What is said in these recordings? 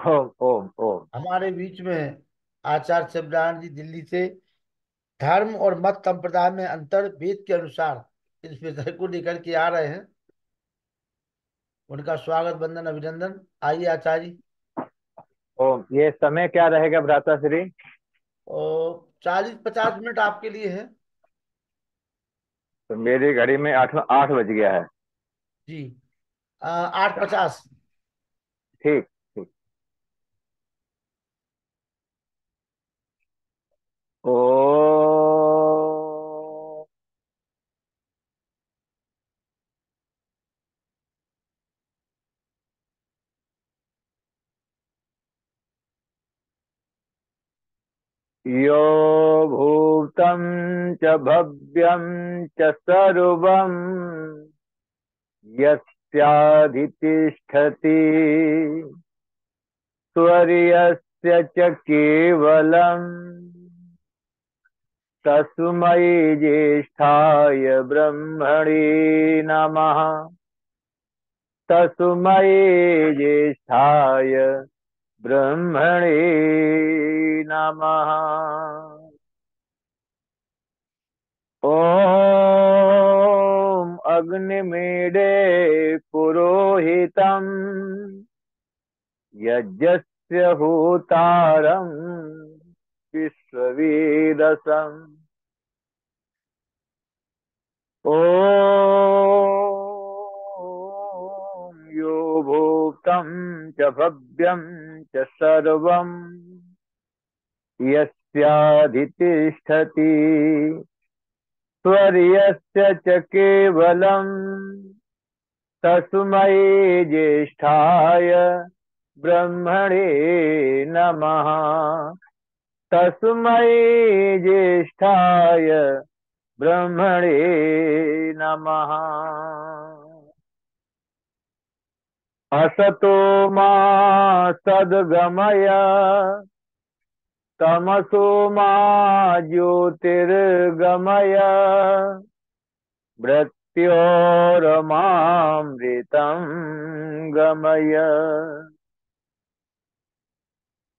ओम ओम ओम। हमारे बीच में आचार्य शिवनारायण जी दिल्ली से धर्म और मत संप्रदाय में अंतर वेद के अनुसार इस विषय को लेकर के आ रहे हैं। उनका स्वागत वंदन अभिनंदन। आइए आचार्य जी। ओम, ये समय क्या रहेगा भ्राता श्री? और 40-50 मिनट आपके लिए है। तो मेरी घड़ी में 8 8 बज गया है। जी। 8:50। ठीक ठीक। ओ यो भूतं च भव्यं च सर्वं यस्याधितिष्ठति त्वर्यस्य च केवलम् तस्मै ज्येष्ठाय ब्रह्मणे नमः। तस्मै ज्येष्ठाय ब्रह्मणे नमः। ॐ अग्निमीडे पुरोहितं यज्ञस्य होतारं विश्ववेदसम्। ॐ यो भूतं च भव्यं च सर्वं यस्याधितिष्ठति त्वर्यस्य च केवलम् तस्मै ज्येष्ठाय ब्रह्मणे नमः। तस्मै ज्येष्ठाय ब्रह्मणे नमः। असतो मा सद्गमय तमसो मा ज्योतिर्गमय मृत्योर्मामृतं गमय।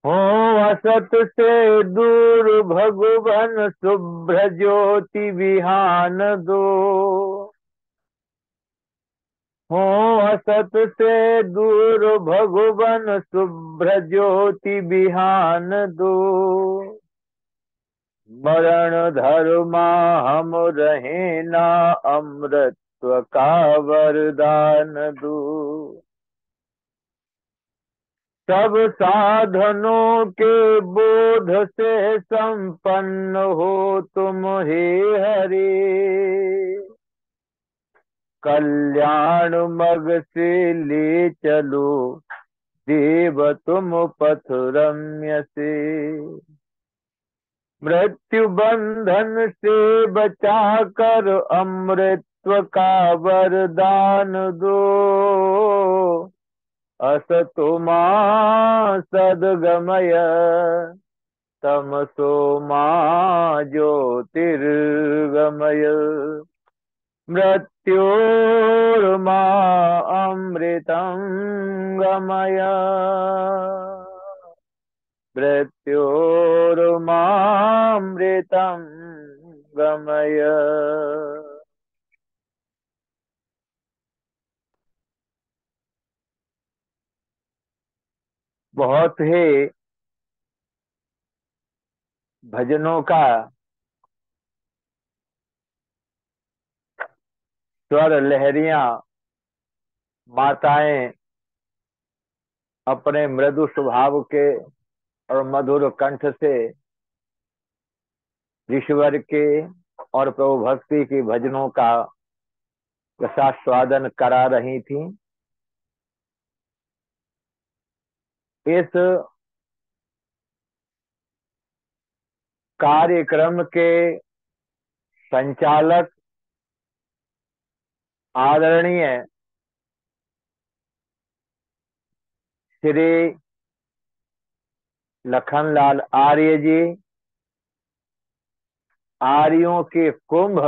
हो असत से दूर भगवन शुभ्र ज्योति विहान दो। हो असत से दूर भगवन शुभ्र ज्योति विहान दो। मरण धर्मा हम रहे ना अमृतत्व का वरदान दो। सब साधनों के बोध से संपन्न हो तुम हे हरि। कल्याण मग से ले चलो देव तुम पथ रम्य से। मृत्यु बंधन से बचा कर अमृतत्व का वरदान दो। असतो मा सद्गमय तमसो मा ज्योतिर्गमय मृत्योर्मा अमृतं गमय। मृत्योर्मामृतं गमय। बहुत ही भजनों का स्वर लहरियां माताएं अपने मृदु स्वभाव के और मधुर कंठ से ईश्वर के और प्रभु भक्ति की भजनों का रसास्वादन करा रही थी। इस कार्यक्रम के संचालक आदरणीय श्री लखनलाल आर्य जी, आर्यों के कुंभ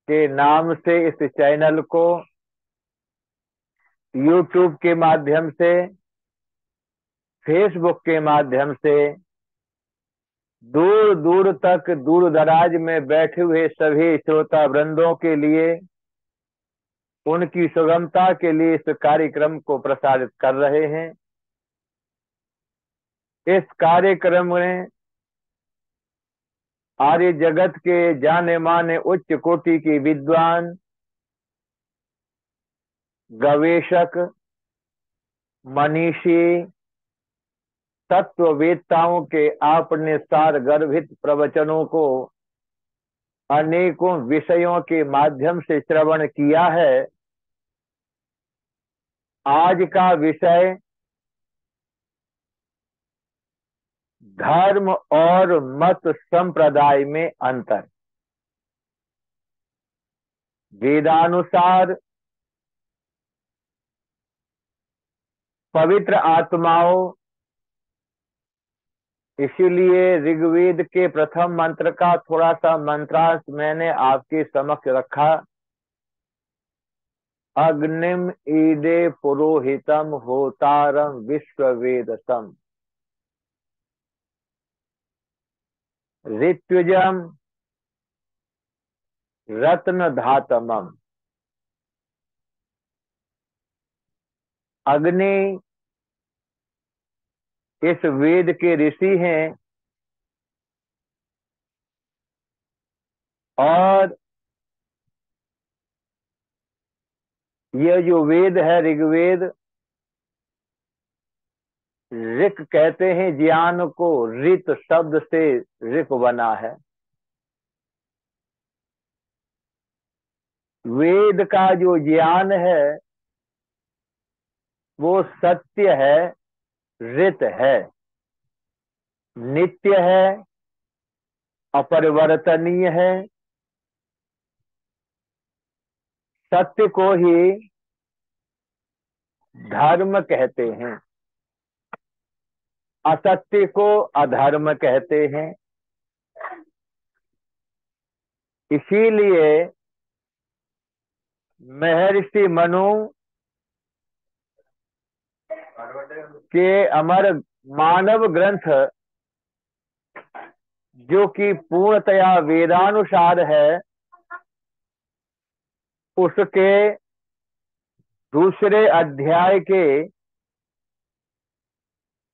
के नाम से इस चैनल को यूट्यूब के माध्यम से फेसबुक के माध्यम से दूर दूर तक, दूर दराज में बैठे हुए सभी श्रोता वृंदों के लिए, उनकी सुगमता के लिए इस कार्यक्रम को प्रसारित कर रहे हैं। इस कार्यक्रम में आर्य जगत के जाने माने उच्च कोटि के विद्वान, गवेषक, मनीषी, तत्ववेत्ताओं के आपने सार गर्भित प्रवचनों को अनेकों विषयों के माध्यम से श्रवण किया है। आज का विषय धर्म और मत संप्रदाय में अंतर। वेदानुसार पवित्र आत्माओं, इसीलिए ऋग्वेद के प्रथम मंत्र का थोड़ा सा मंत्रांश मैंने आपके समक्ष रखा। अग्निम ईडे पुरोहितम होतारम विश्ववेदसम, ऋत्विजम रत्न धातमम। अग्नि इस वेद के ऋषि हैं और यह जो वेद है ऋग्वेद, ऋक कहते हैं ज्ञान को, ऋत शब्द से ऋक बना है। वेद का जो ज्ञान है वो सत्य है, ऋत है, नित्य है, अपरिवर्तनीय है। सत्य को ही धर्म कहते हैं, असत्य को अधर्म कहते हैं। इसीलिए महर्षि मनु के अमर मानव ग्रंथ, जो कि पूर्णतया वेदानुसार है, उसके दूसरे अध्याय के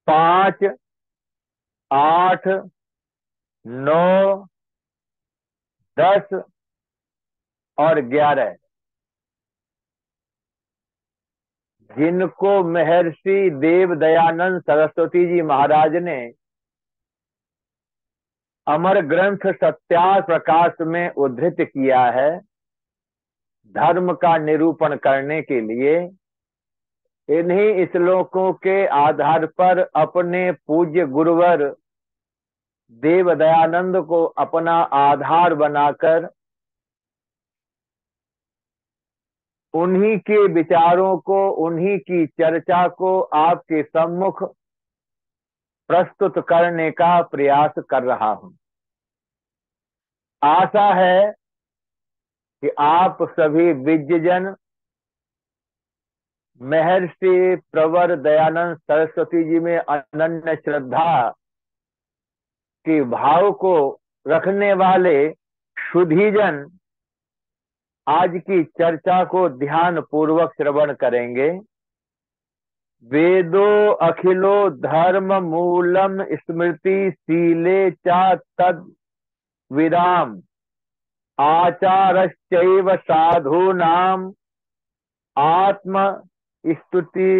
5, 8, 9, 10 और 11, जिनको महर्षि देव दयानंद सरस्वती जी महाराज ने अमर ग्रंथ सत्यार्थ प्रकाश में उद्धृत किया है, धर्म का निरूपण करने के लिए, इन्हीं श्लोकों के आधार पर अपने पूज्य गुरुवर देव दयानंद को अपना आधार बनाकर उन्हीं के विचारों को, उन्हीं की चर्चा को आपके सम्मुख प्रस्तुत करने का प्रयास कर रहा हूं। आशा है कि आप सभी विज्ञजन महर्षि प्रवर दयानंद सरस्वती जी में अनन्य श्रद्धा के भाव को रखने वाले शुद्धिजन आज की चर्चा को ध्यान पूर्वक श्रवण करेंगे। वेदो अखिलो धर्म मूलम स्मृति शीले च तद विराम आचारश्चैव साधूनाम आत्म स्तुति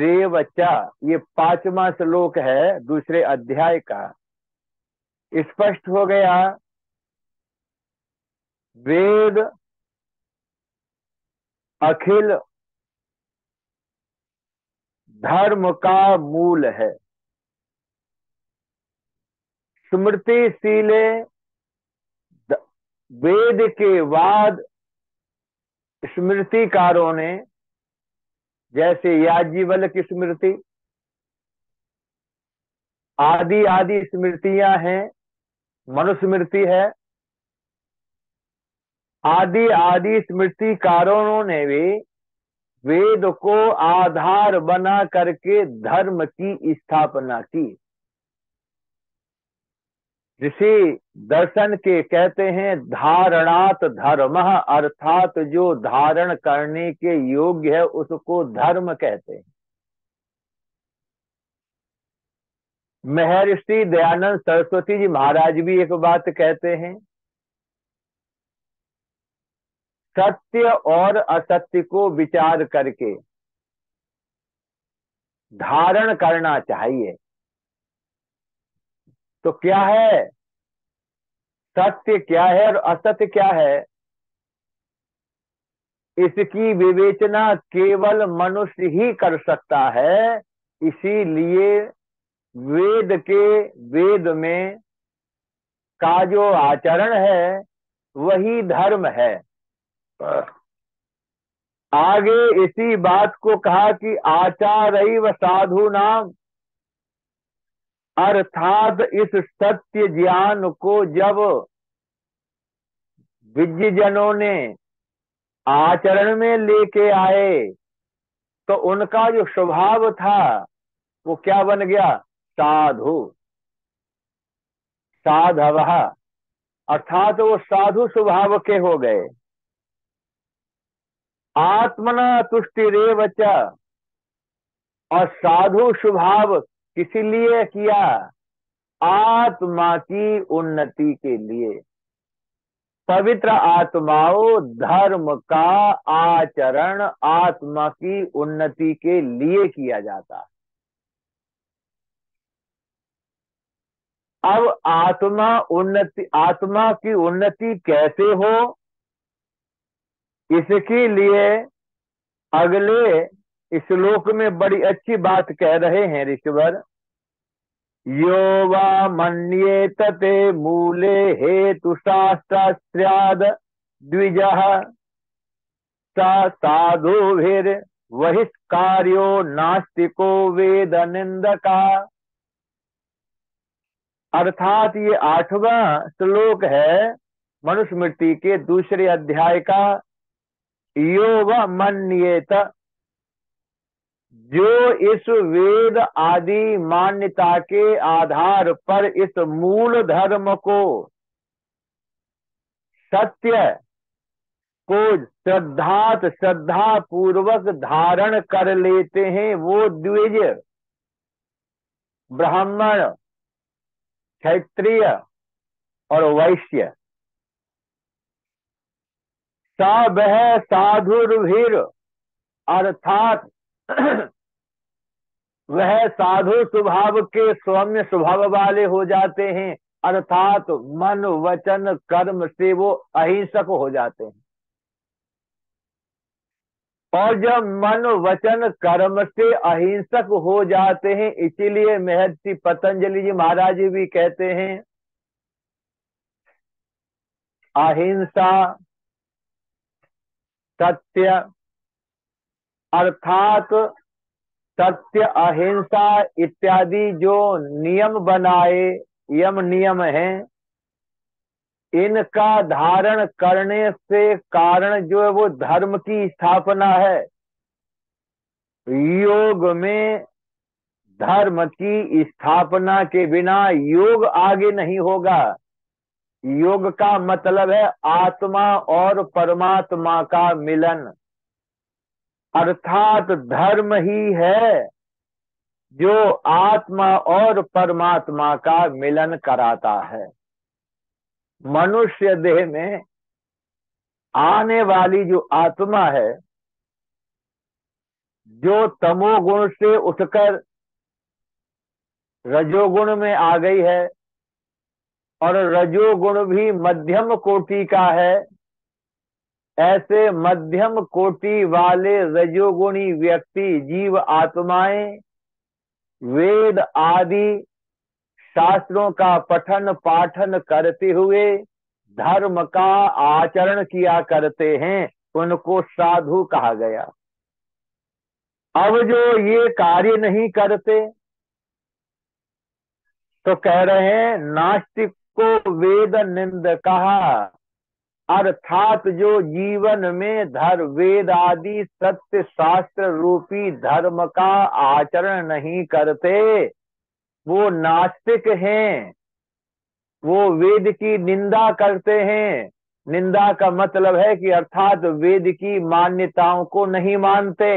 रेव च। ये 5वां श्लोक है दूसरे अध्याय का। स्पष्ट हो गया, वेद अखिल धर्म का मूल है। स्मृतिशीले, वेद के बाद स्मृतिकारों ने, जैसे याज्ञवल्क्य की स्मृति, आदि आदि स्मृतियां हैं, मनुस्मृति है, आदि आदि स्मृतिकारों ने भी वेद को आधार बना करके धर्म की स्थापना की। ऋषि दर्शन के कहते हैं धारणात धर्म, अर्थात जो धारण करने के योग्य है उसको धर्म कहते हैं। महर्षि दयानंद सरस्वती जी महाराज भी एक बात कहते हैं, सत्य और असत्य को विचार करके धारण करना चाहिए। तो क्या है सत्य, क्या है और असत्य क्या है, इसकी विवेचना केवल मनुष्य ही कर सकता है। इसीलिए वेद में का जो आचरण है वही धर्म है। आगे इसी बात को कहा कि आचारैव साधु नाम, अर्थात इस सत्य ज्ञान को जब विज्ञजनों ने आचरण में लेके आए तो उनका जो स्वभाव था वो क्या बन गया, साधु, साधवः, अर्थात वो साधु स्वभाव के हो गए। आत्मना तुष्टिरेव च, और साधु स्वभाव किस लिए किया, आत्मा की उन्नति के लिए। पवित्र आत्माओं, धर्म का आचरण आत्मा की उन्नति के लिए किया जाता है। अब आत्मा की उन्नति कैसे हो, इसके लिए अगले श्लोक में बड़ी अच्छी बात कह रहे हैं ऋषिवर। यो वा मन्येत ते मूले हेतु शास्त्रास्याद द्विजः स साधुभिर बहिष्कार्यो नास्तिको वेद निंदका। अर्थात ये 8वां श्लोक है मनुस्मृति के दूसरे अध्याय का। यो व मन्येत, जो इस वेद आदि मान्यता के आधार पर इस मूल धर्म को, सत्य को श्रद्धा पूर्वक धारण कर लेते हैं, वो द्विज, ब्राह्मण, क्षत्रिय और वैश्य, वह साधुर्भिर, अर्थात वह साधु स्वभाव के सौम्य स्वभाव वाले हो जाते हैं, अर्थात मन वचन कर्म से वो अहिंसक हो जाते हैं। और जब मन वचन कर्म से अहिंसक हो जाते हैं, इसीलिए महर्षि पतंजलि जी महाराज जी भी कहते हैं अहिंसा सत्य, अर्थात सत्य अहिंसा इत्यादि जो नियम बनाए, यम नियम हैं, इनका धारण करने से कारण जो है वो धर्म की स्थापना है। योग में धर्म की स्थापना के बिना योग आगे नहीं होगा। योग का मतलब है आत्मा और परमात्मा का मिलन, अर्थात धर्म ही है जो आत्मा और परमात्मा का मिलन कराता है। मनुष्य देह में आने वाली जो आत्मा है, जो तमोगुण से उठकर रजोगुण में आ गई है, और रजोगुण भी मध्यम कोटि का है, ऐसे मध्यम कोटि वाले रजोगुणी व्यक्ति जीव आत्माएं वेद आदि शास्त्रों का पठन पाठन करते हुए धर्म का आचरण किया करते हैं, उनको साधु कहा गया। अब जो ये कार्य नहीं करते तो कह रहे हैं नास्तिक को वेद निंद कहा, अर्थात जो जीवन में वेद आदि सत्य शास्त्र रूपी धर्म का आचरण नहीं करते, वो नास्तिक हैं, वो वेद की निंदा करते हैं। निंदा का मतलब है कि अर्थात वेद की मान्यताओं को नहीं मानते।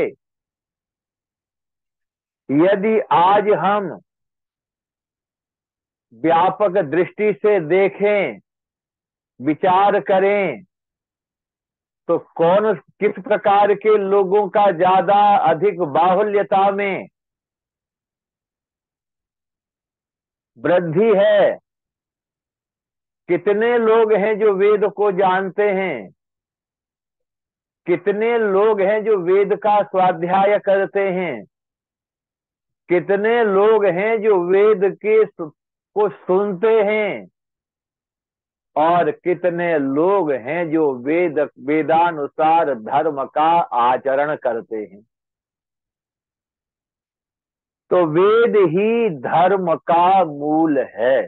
यदि आज हम व्यापक दृष्टि से देखें, विचार करें, तो कौन किस प्रकार के लोगों का ज्यादा अधिक बाहुल्यता में वृद्धि है? कितने लोग हैं जो वेद को जानते हैं? कितने लोग हैं जो वेद का स्वाध्याय करते हैं? कितने लोग हैं जो वेद को सुनते हैं? और कितने लोग हैं जो वेदानुसार धर्म का आचरण करते हैं? तो वेद ही धर्म का मूल है।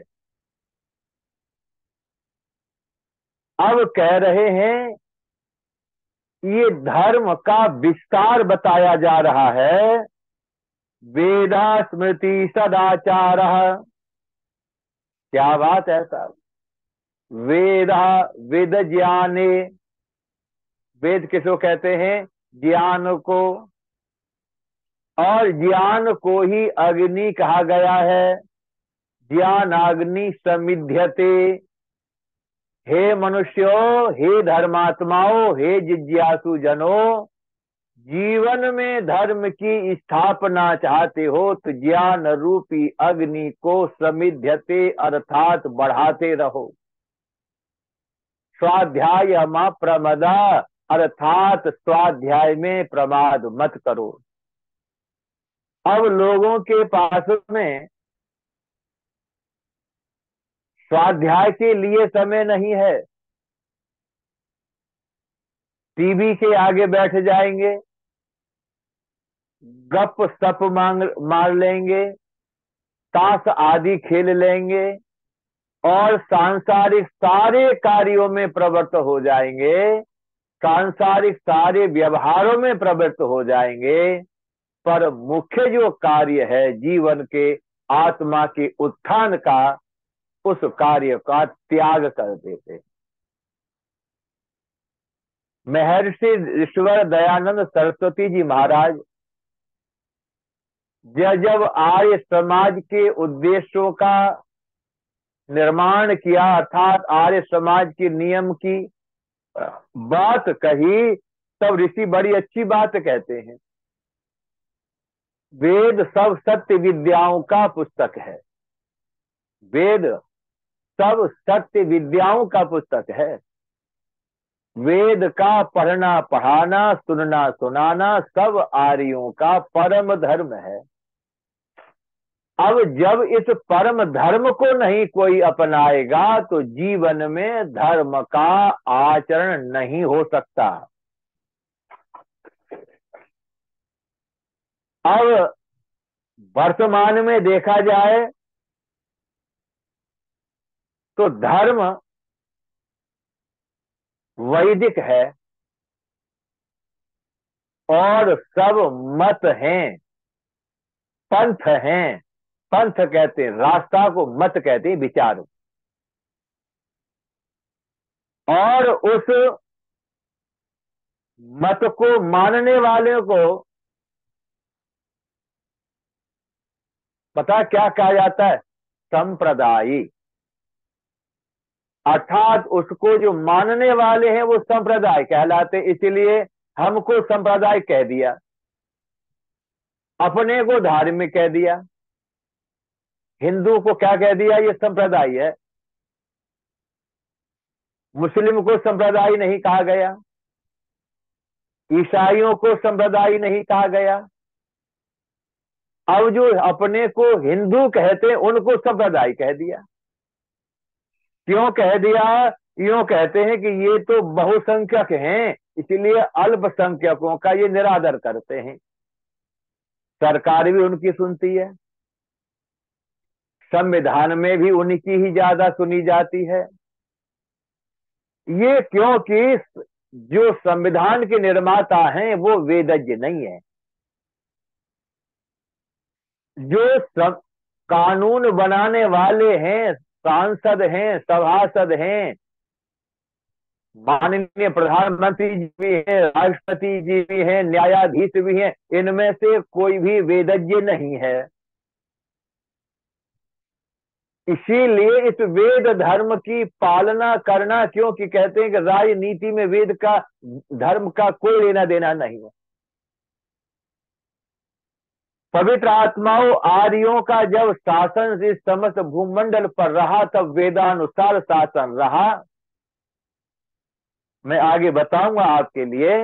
अब कह रहे हैं ये धर्म का विस्तार बताया जा रहा है। वेदा स्मृति सदाचार, क्या बात है साहब। वेदा वेद ज्ञाने, वेद किसको कहते हैं? ज्ञान को। और ज्ञान को ही अग्नि कहा गया है। ज्ञानाग्नि समिध्यते। हे मनुष्यों, हे धर्मात्माओं, हे जिज्ञासु जनों, जीवन में धर्म की स्थापना चाहते हो तो ज्ञान रूपी अग्नि को समिध्यते अर्थात बढ़ाते रहो। स्वाध्याय मा प्रमदा, अर्थात स्वाध्याय में प्रमाद मत करो। अब लोगों के पास में स्वाध्याय के लिए समय नहीं है। टीवी के आगे बैठ जाएंगे, गप सप मार लेंगे, ताश आदि खेल लेंगे और सांसारिक सारे कार्यों में प्रवृत्त हो जाएंगे, सांसारिक सारे व्यवहारों में प्रवृत्त हो जाएंगे। पर मुख्य जो कार्य है जीवन के आत्मा के उत्थान का, उस कार्य का त्याग कर देते। महर्षि ईश्वर दयानंद सरस्वती जी महाराज जब आर्य समाज के उद्देश्यों का निर्माण किया, अर्थात आर्य समाज के नियम की बात कही, तब ऋषि बड़ी अच्छी बात कहते हैं। वेद सब सत्य विद्याओं का पुस्तक है। वेद सब सत्य विद्याओं का पुस्तक है। वेद का पढ़ना पढ़ाना, सुनना सुनाना सब आर्यों का परम धर्म है। अब जब इस परम धर्म को नहीं कोई अपनाएगा तो जीवन में धर्म का आचरण नहीं हो सकता। अब वर्तमान में देखा जाए तो धर्म वैदिक है और सब मत हैं, पंथ हैं। पंथ कहते हैं रास्ता को, मत कहते हैं विचार। और उस मत को मानने वाले को पता क्या कहा जाता है? संप्रदायी। अर्थात उसको जो मानने वाले हैं वो संप्रदाय कहलाते, इसलिए हमको संप्रदाय कह दिया, अपने को धार्मिक कह दिया। हिंदू को क्या कह दिया? ये संप्रदाय है। मुस्लिम को संप्रदाय नहीं कहा गया, ईसाइयों को संप्रदाय नहीं कहा गया। अब जो अपने को हिंदू कहते हैं उनको संप्रदाय कह दिया। क्यों कह दिया? यूं कहते हैं कि ये तो बहुसंख्यक हैं, इसलिए अल्पसंख्यकों का ये निरादर करते हैं। सरकार भी उनकी सुनती है, संविधान में भी उनकी ही ज्यादा सुनी जाती है। ये क्योंकि जो संविधान के निर्माता हैं वो वेदज्ञ नहीं है। जो कानून बनाने वाले हैं, सांसद हैं, सभासद हैं, माननीय प्रधानमंत्री जी भी हैं, राष्ट्रपति जी भी हैं, न्यायाधीश भी हैं, इनमें से कोई भी वेदज्ञ नहीं है। इसीलिए इस वेद धर्म की पालना करना, क्योंकि कहते हैं कि राजनीति में वेद का, धर्म का कोई लेना देना नहीं है। पवित्र आत्माओं, आर्यों का जब शासन इस समस्त भूमंडल पर रहा तब वेदानुसार शासन रहा। मैं आगे बताऊंगा आपके लिए।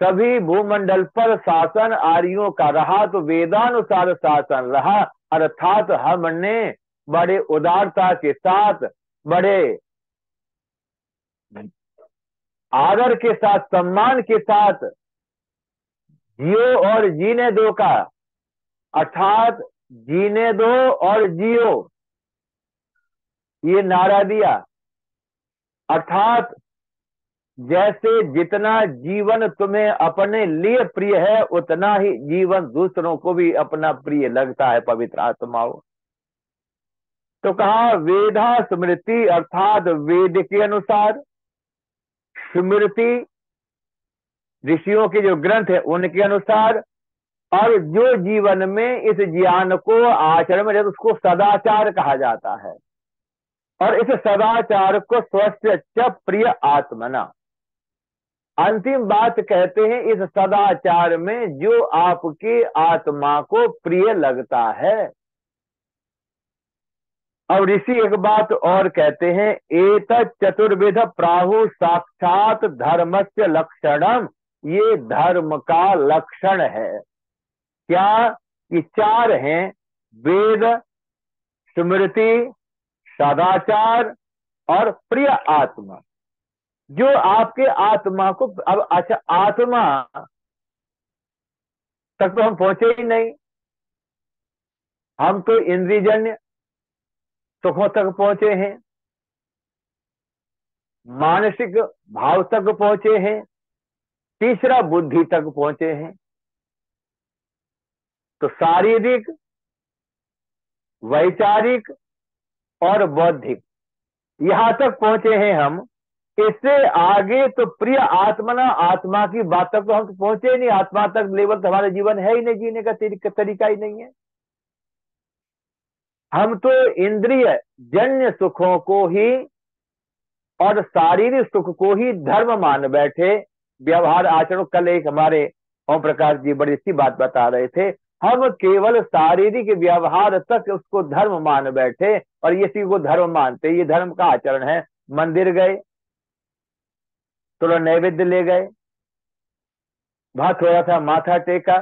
सभी भूमंडल पर शासन आर्यों का रहा तो वेदानुसार शासन रहा, अर्थात हमने बड़े उदारता के साथ, बड़े आदर के साथ, सम्मान के साथ जियो और जीने दो का, अर्थात जीने दो और जियो, ये नारा दिया। अर्थात जैसे जितना जीवन तुम्हें अपने लिए प्रिय है उतना ही जीवन दूसरों को भी अपना प्रिय लगता है पवित्र आत्माओं। तो कहा वेदा स्मृति, अर्थात वेद के अनुसार, स्मृति ऋषियों के जो ग्रंथ है उनके अनुसार, और जो जीवन में इस ज्ञान को आचरण में उसको सदाचार कहा जाता है। और इस सदाचार को स्वस्य च प्रिय आत्मना, अंतिम बात कहते हैं इस सदाचार में जो आपकी आत्मा को प्रिय लगता है। अब ऋषि एक बात और कहते हैं, एतत् चतुर्विध प्राहु साक्षात धर्मस्य लक्षणम, ये धर्म का लक्षण है। क्या? कि चार हैं, वेद, स्मृति, सदाचार और प्रिय आत्मा, जो आपके आत्मा को। अब अच्छा, आत्मा तक तो हम पहुंचे ही नहीं, हम तो इंद्रियजन्य सुखों तक पहुंचे हैं, मानसिक भाव तक पहुंचे हैं, तीसरा बुद्धि तक पहुंचे हैं। तो शारीरिक, वैचारिक और बौद्धिक, यहां तक पहुंचे हैं हम। इससे आगे तो प्रिय आत्मना, आत्मा की बात तक तो हम तो पहुंचे ही नहीं। आत्मा तक लेवल तो हमारा जीवन है ही नहीं, जीने का तरीका ही नहीं है। हम तो इंद्रिय जन्य सुखों को ही और शारीरिक सुख को ही धर्म मान बैठे, व्यवहार आचरण। कल एक हमारे ओम प्रकाश जी बड़ी अच्छी बात बता रहे थे, हम केवल शारीरिक व्यवहार तक उसको धर्म मान बैठे और इसी को धर्म मानते, ये धर्म का आचरण है। मंदिर गए, थोड़ा नैवेद्य ले गए, वहां थोड़ा सा माथा टेका,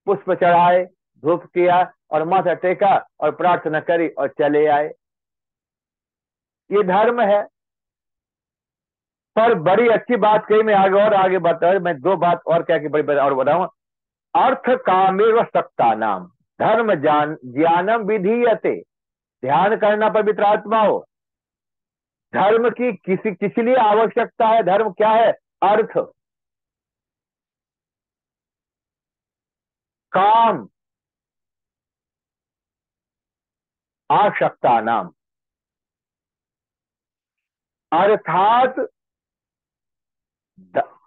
पुष्प चढ़ाए, धूप किया और माथा टेका और प्रार्थना करी और चले आए, ये धर्म है। पर बड़ी अच्छी बात कही, मैं आगे बता, मैं दो बात और क्या की बड़ी और बताऊं। अर्थ कामेव सत्ता नाम धर्म ज्ञानम विधीयते, ध्यान करना पवित्र आत्माओं। धर्म की किस लिए आवश्यकता है? धर्म क्या है? अर्थ, काम, आवश्यकता नाम, अर्थात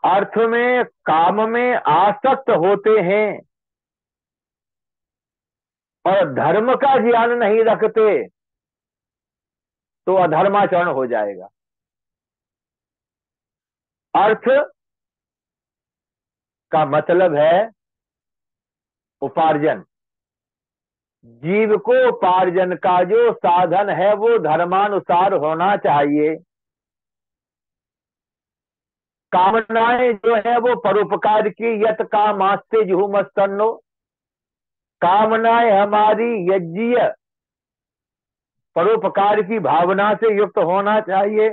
अर्थ में, काम में आसक्त होते हैं और धर्म का ज्ञान नहीं रखते तो अधर्माचरण हो जाएगा। अर्थ का मतलब है उपार्जन। जीव को उपार्जन का जो साधन है वो धर्मानुसार होना चाहिए। कामनाएं जो है वो परोपकार की, यत कामास्ते जुहुमस्तन्नो, कामनाएं हमारी यज्ञीय परोपकार की भावना से युक्त होना चाहिए।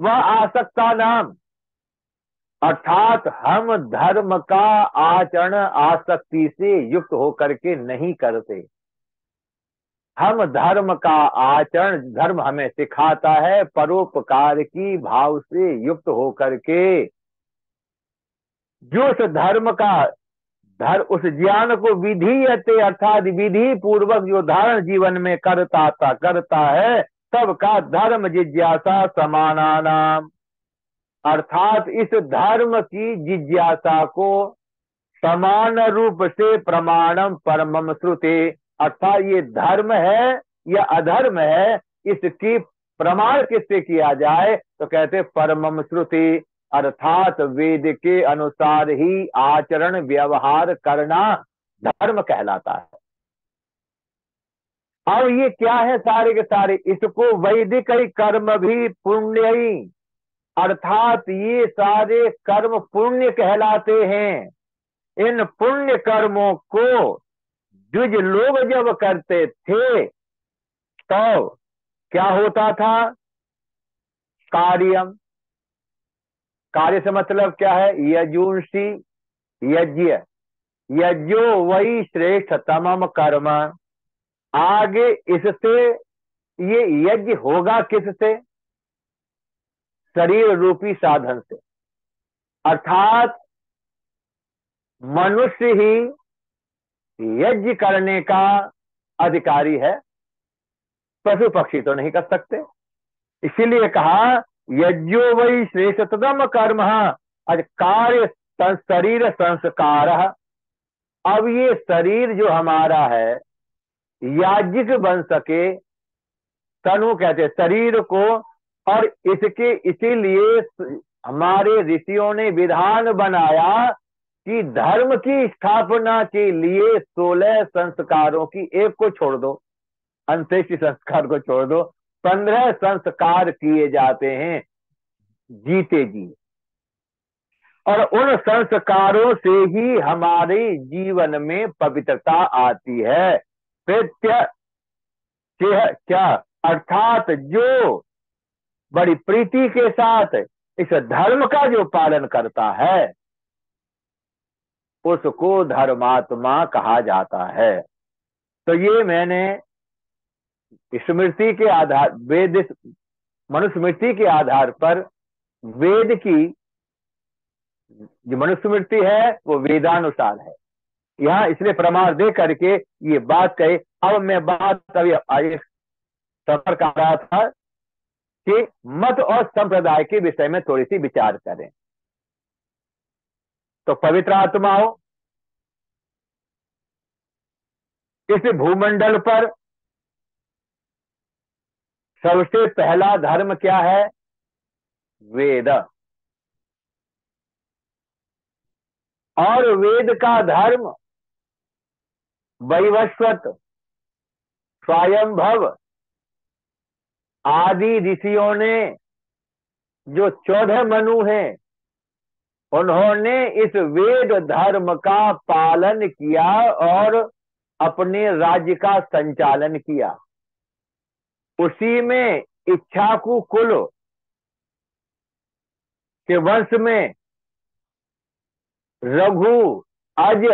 वह आसक्ता नाम, अर्थात हम धर्म का आचरण आसक्ति से युक्त होकर के नहीं करते, हम धर्म का आचरण, धर्म हमें सिखाता है परोपकार की भाव से युक्त होकर के, जो उस धर्म का उस ज्ञान को विधीयते अर्थात विधि पूर्वक जो धारण जीवन में करता है, सबका धर्म जिज्ञासा समानानाम, अर्थात इस धर्म की जिज्ञासा को समान रूप से प्रमाणम परमम श्रुति, अर्थात ये धर्म है या अधर्म है, इसकी प्रमाण किससे किया जाए, तो कहते परमम श्रुति, अर्थात वेद के अनुसार ही आचरण व्यवहार करना धर्म कहलाता है। अब ये क्या है सारे के सारे, इसको वैदिक कर्म भी पुण्य ही, अर्थात ये सारे कर्म पुण्य कहलाते हैं। इन पुण्य कर्मों को द्विज लोग जब करते थे तो क्या होता था, कार्यम, कार्य से मतलब क्या है, यजुंसी, यज्ञ, यज्ञो वही श्रेष्ठतमम कर्म, आगे इससे ये यज्ञ होगा किससे, शरीर रूपी साधन से, अर्थात मनुष्य ही यज्ञ करने का अधिकारी है, पशु पक्षी तो नहीं कर सकते। इसीलिए कहा यज्ञो वही श्रेष्ठतम कर्म कार्य शरीर संस्कार। अब ये शरीर जो हमारा है याज्ञिक बन सके, तनु कहते शरीर को, और इसके इसीलिए हमारे ऋषियों ने विधान बनाया कि धर्म की स्थापना के लिए 16 संस्कारों की एक को छोड़ दो, अंत्येष्टि संस्कार को छोड़ दो, 15 संस्कार किए जाते हैं जीते जी, और उन संस्कारों से ही हमारे जीवन में पवित्रता आती है। प्रत्य क्या, अर्थात जो बड़ी प्रीति के साथ इस धर्म का जो पालन करता है उसको धर्मात्मा कहा जाता है। तो ये मैंने स्मृति के आधार, वेद मनुस्मृति के आधार पर वेद की जो मनुस्मृति है वो वेदानुसार है, यहाँ इसलिए प्रमाण दे करके ये बात कही। अब मैं बात अभी सफर कर रहा था कि मत और संप्रदाय के विषय में थोड़ी सी विचार करें। तो पवित्र आत्माओं, इस भूमंडल पर सबसे पहला धर्म क्या है, वेद, और वेद का धर्म वैवस्वत, स्वयंभव आदि ऋषियों ने, जो 14 मनु हैं, उन्होंने इस वेद धर्म का पालन किया और अपने राज्य का संचालन किया। उसी में इक्ष्वाकु कुल के वंश में रघु, अज,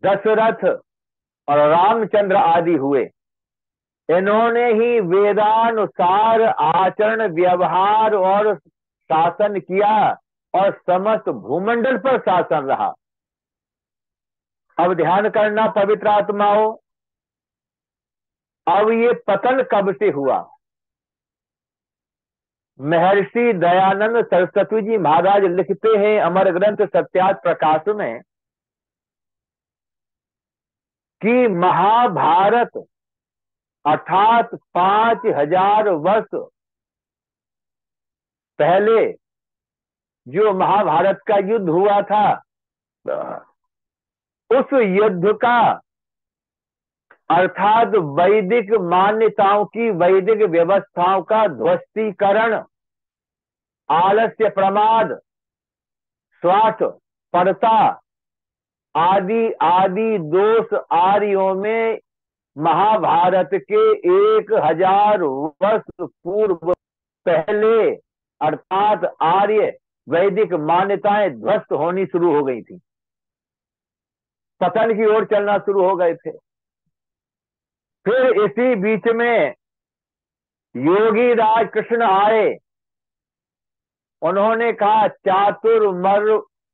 दशरथ और रामचंद्र आदि हुए। इन्होंने ही वेदानुसार आचरण व्यवहार और शासन किया और समस्त भूमंडल पर शासन रहा। अब ध्यान करना पवित्र आत्माओं, अब ये पतन कब से हुआ, महर्षि दयानंद सरस्वती जी महाराज लिखते हैं अमर ग्रंथ सत्यार्थ प्रकाश में कि महाभारत अर्थात 5000 वर्ष पहले जो महाभारत का युद्ध हुआ था, उस युद्ध का अर्थात वैदिक मान्यताओं की, वैदिक व्यवस्थाओं का ध्वस्तीकरण, आलस्य, प्रमाद, स्वार्थ, परता आदि आदि दोष आर्यों में महाभारत के 1000 वर्ष पूर्व पहले अर्थात आर्य वैदिक मान्यताएं ध्वस्त होनी शुरू हो गई थी, पतन की ओर चलना शुरू हो गए थे। फिर इसी बीच में योगी राज कृष्ण आए। उन्होंने कहा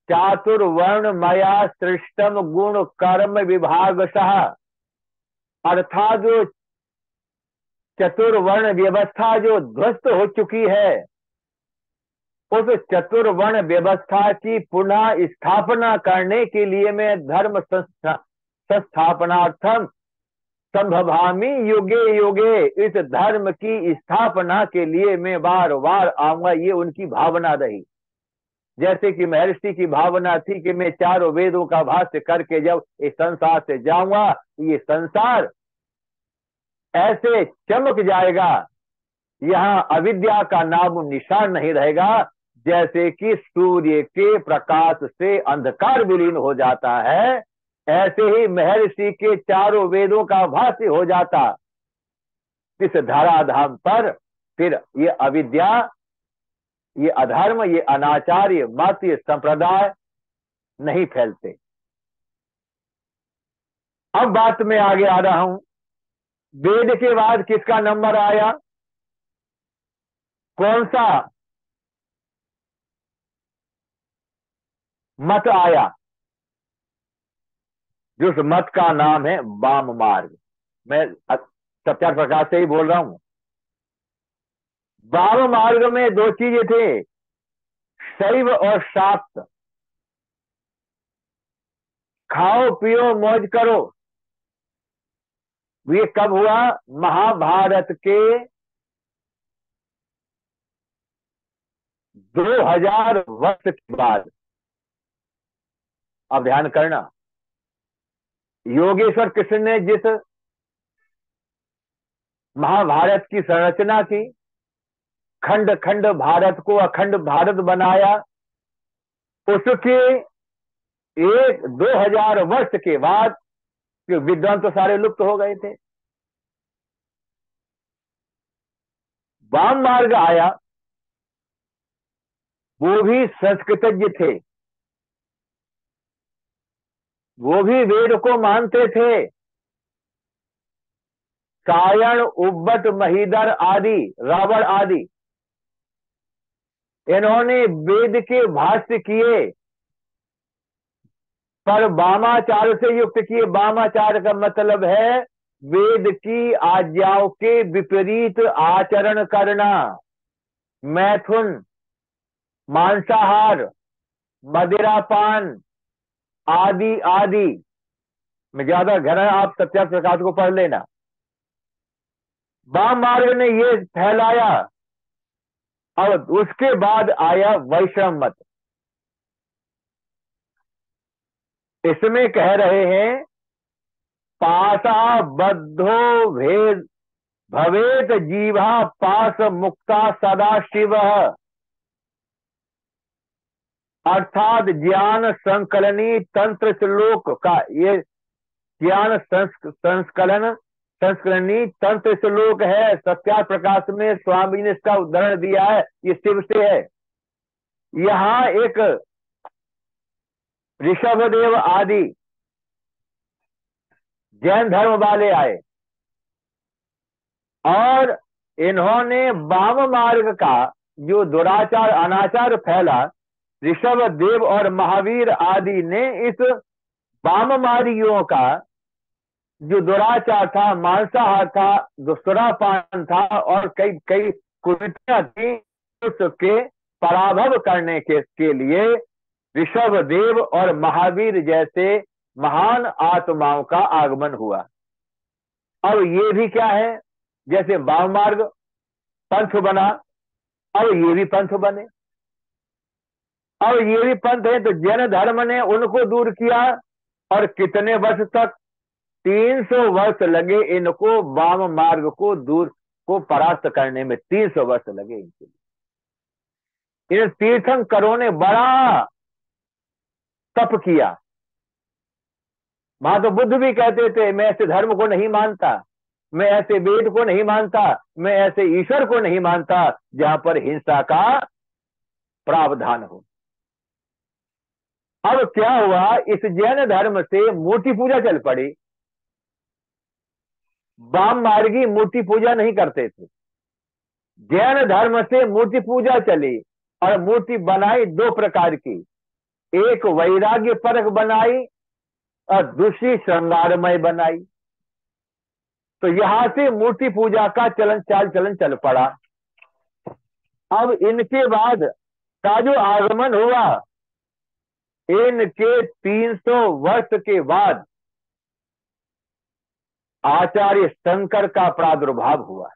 चातुर्वर्ण मया सृष्टम गुण कर्म विभाग सह, अर्थात जो चतुर्वर्ण व्यवस्था जो ध्वस्त हो चुकी है, उस चतुर्वर्ण व्यवस्था की पुनः स्थापना करने के लिए मैं धर्म संस्थापनार्थम संभवामि युगे युगे, इस धर्म की स्थापना के लिए मैं बार बार आऊंगा। ये उनकी भावना रही। जैसे कि महर्षि की भावना थी कि मैं चारों वेदों का भाष्य करके जब इस संसार से जाऊंगा, ये संसार ऐसे चमक जाएगा, यहाँ अविद्या का नाम निशान नहीं रहेगा। जैसे कि सूर्य के प्रकाश से अंधकार विलीन हो जाता है, ऐसे ही महर्षि के चारों वेदों का भाष्य हो जाता इस धराधाम पर। फिर ये अविद्या, ये अधर्म, ये अनाचार, ये मत, ये संप्रदाय नहीं फैलते। अब बात में आगे आ रहा हूं। वेद के बाद किसका नंबर आया? कौन सा मत आया? जिस मत का नाम है वाम मार्ग। मैं सत्यार प्रकाश से ही बोल रहा हूं। वाम मार्ग में दो चीजें थे, शैव और शाक्त। खाओ पियो मौज करो। ये कब हुआ? महाभारत के 2000 वर्ष के बाद। अब ध्यान करना, योगेश्वर कृष्ण ने जिस महाभारत की संरचना की, खंड खंड भारत को अखंड भारत बनाया, उसके 2000 वर्ष के बाद विद्वान तो सारे लुप्त हो गए थे। वाम मार्ग आया, वो भी संस्कृतज्ञ थे, वो भी वेद को मानते थे। सायण, उब्बट, महीधर आदि, रावण आदि, इन्होंने वेद के भाष्य किए, पर वामाचार से युक्त किए। वामाचार का मतलब है वेद की आज्ञाओं के विपरीत आचरण करना, मैथुन, मांसाहार, मदिरापान आदि आदि। मैं ज्यादा घना, आप सत्या प्रकाश को पढ़ लेना। वाम मार्ग ने ये फैलाया। अब उसके बाद आया वैष्णव मत। इसमें कह रहे हैं पासा बद्धो भेद भवेत जीवा पास मुक्ता सदा शिव, अर्थात ज्ञान संकलनी तंत्र श्लोक का ये ज्ञान संस्कलनी तंत्र श्लोक है। सत्या प्रकाश में स्वामी ने इसका उदाहरण दिया है, ये शिव से है। यहाँ एक ऋषभदेव आदि जैन धर्म वाले आए और इन्होंने वाम मार्ग का जो दुराचार अनाचार फैला, ऋषभदेव और महावीर आदि ने इस वाम मार्गियों का जो दुराचार था, मांसाहार था, दुष्करापान था और कई कई कुरीतियां थी, उसके पराभव करने के लिए ऋषभदेव और महावीर जैसे महान आत्माओं का आगमन हुआ। अब ये भी क्या है, जैसे वाम मार्ग पंथ बना, अब ये भी पंथ बने। अब ये भी पंथ है तो जैन धर्म ने उनको दूर किया, और कितने वर्ष तक? 300 वर्ष लगे इनको वाम मार्ग को दूर को परास्त करने में। 300 वर्ष लगे इनके लिए। इन तीर्थंकरों ने बड़ा तप किया। वहां तो बुद्ध भी कहते थे मैं ऐसे धर्म को नहीं मानता, मैं ऐसे वेद को नहीं मानता, मैं ऐसे ईश्वर को नहीं मानता जहां पर हिंसा का प्रावधान हो। अब क्या हुआ, इस जैन धर्म से मूर्ति पूजा चल पड़ी। वाम मार्गी मूर्ति पूजा नहीं करते थे। जैन धर्म से मूर्ति पूजा चली और मूर्ति बनाई दो प्रकार की, एक वैराग्य परक बनाई और दूसरी श्रृंगारमय बनाई। तो यहां से मूर्ति पूजा का चाल चलन चल पड़ा। अब इनके बाद का जो आगमन हुआ, इनके 300 वर्ष के बाद आचार्य शंकर का प्रादुर्भाव हुआ।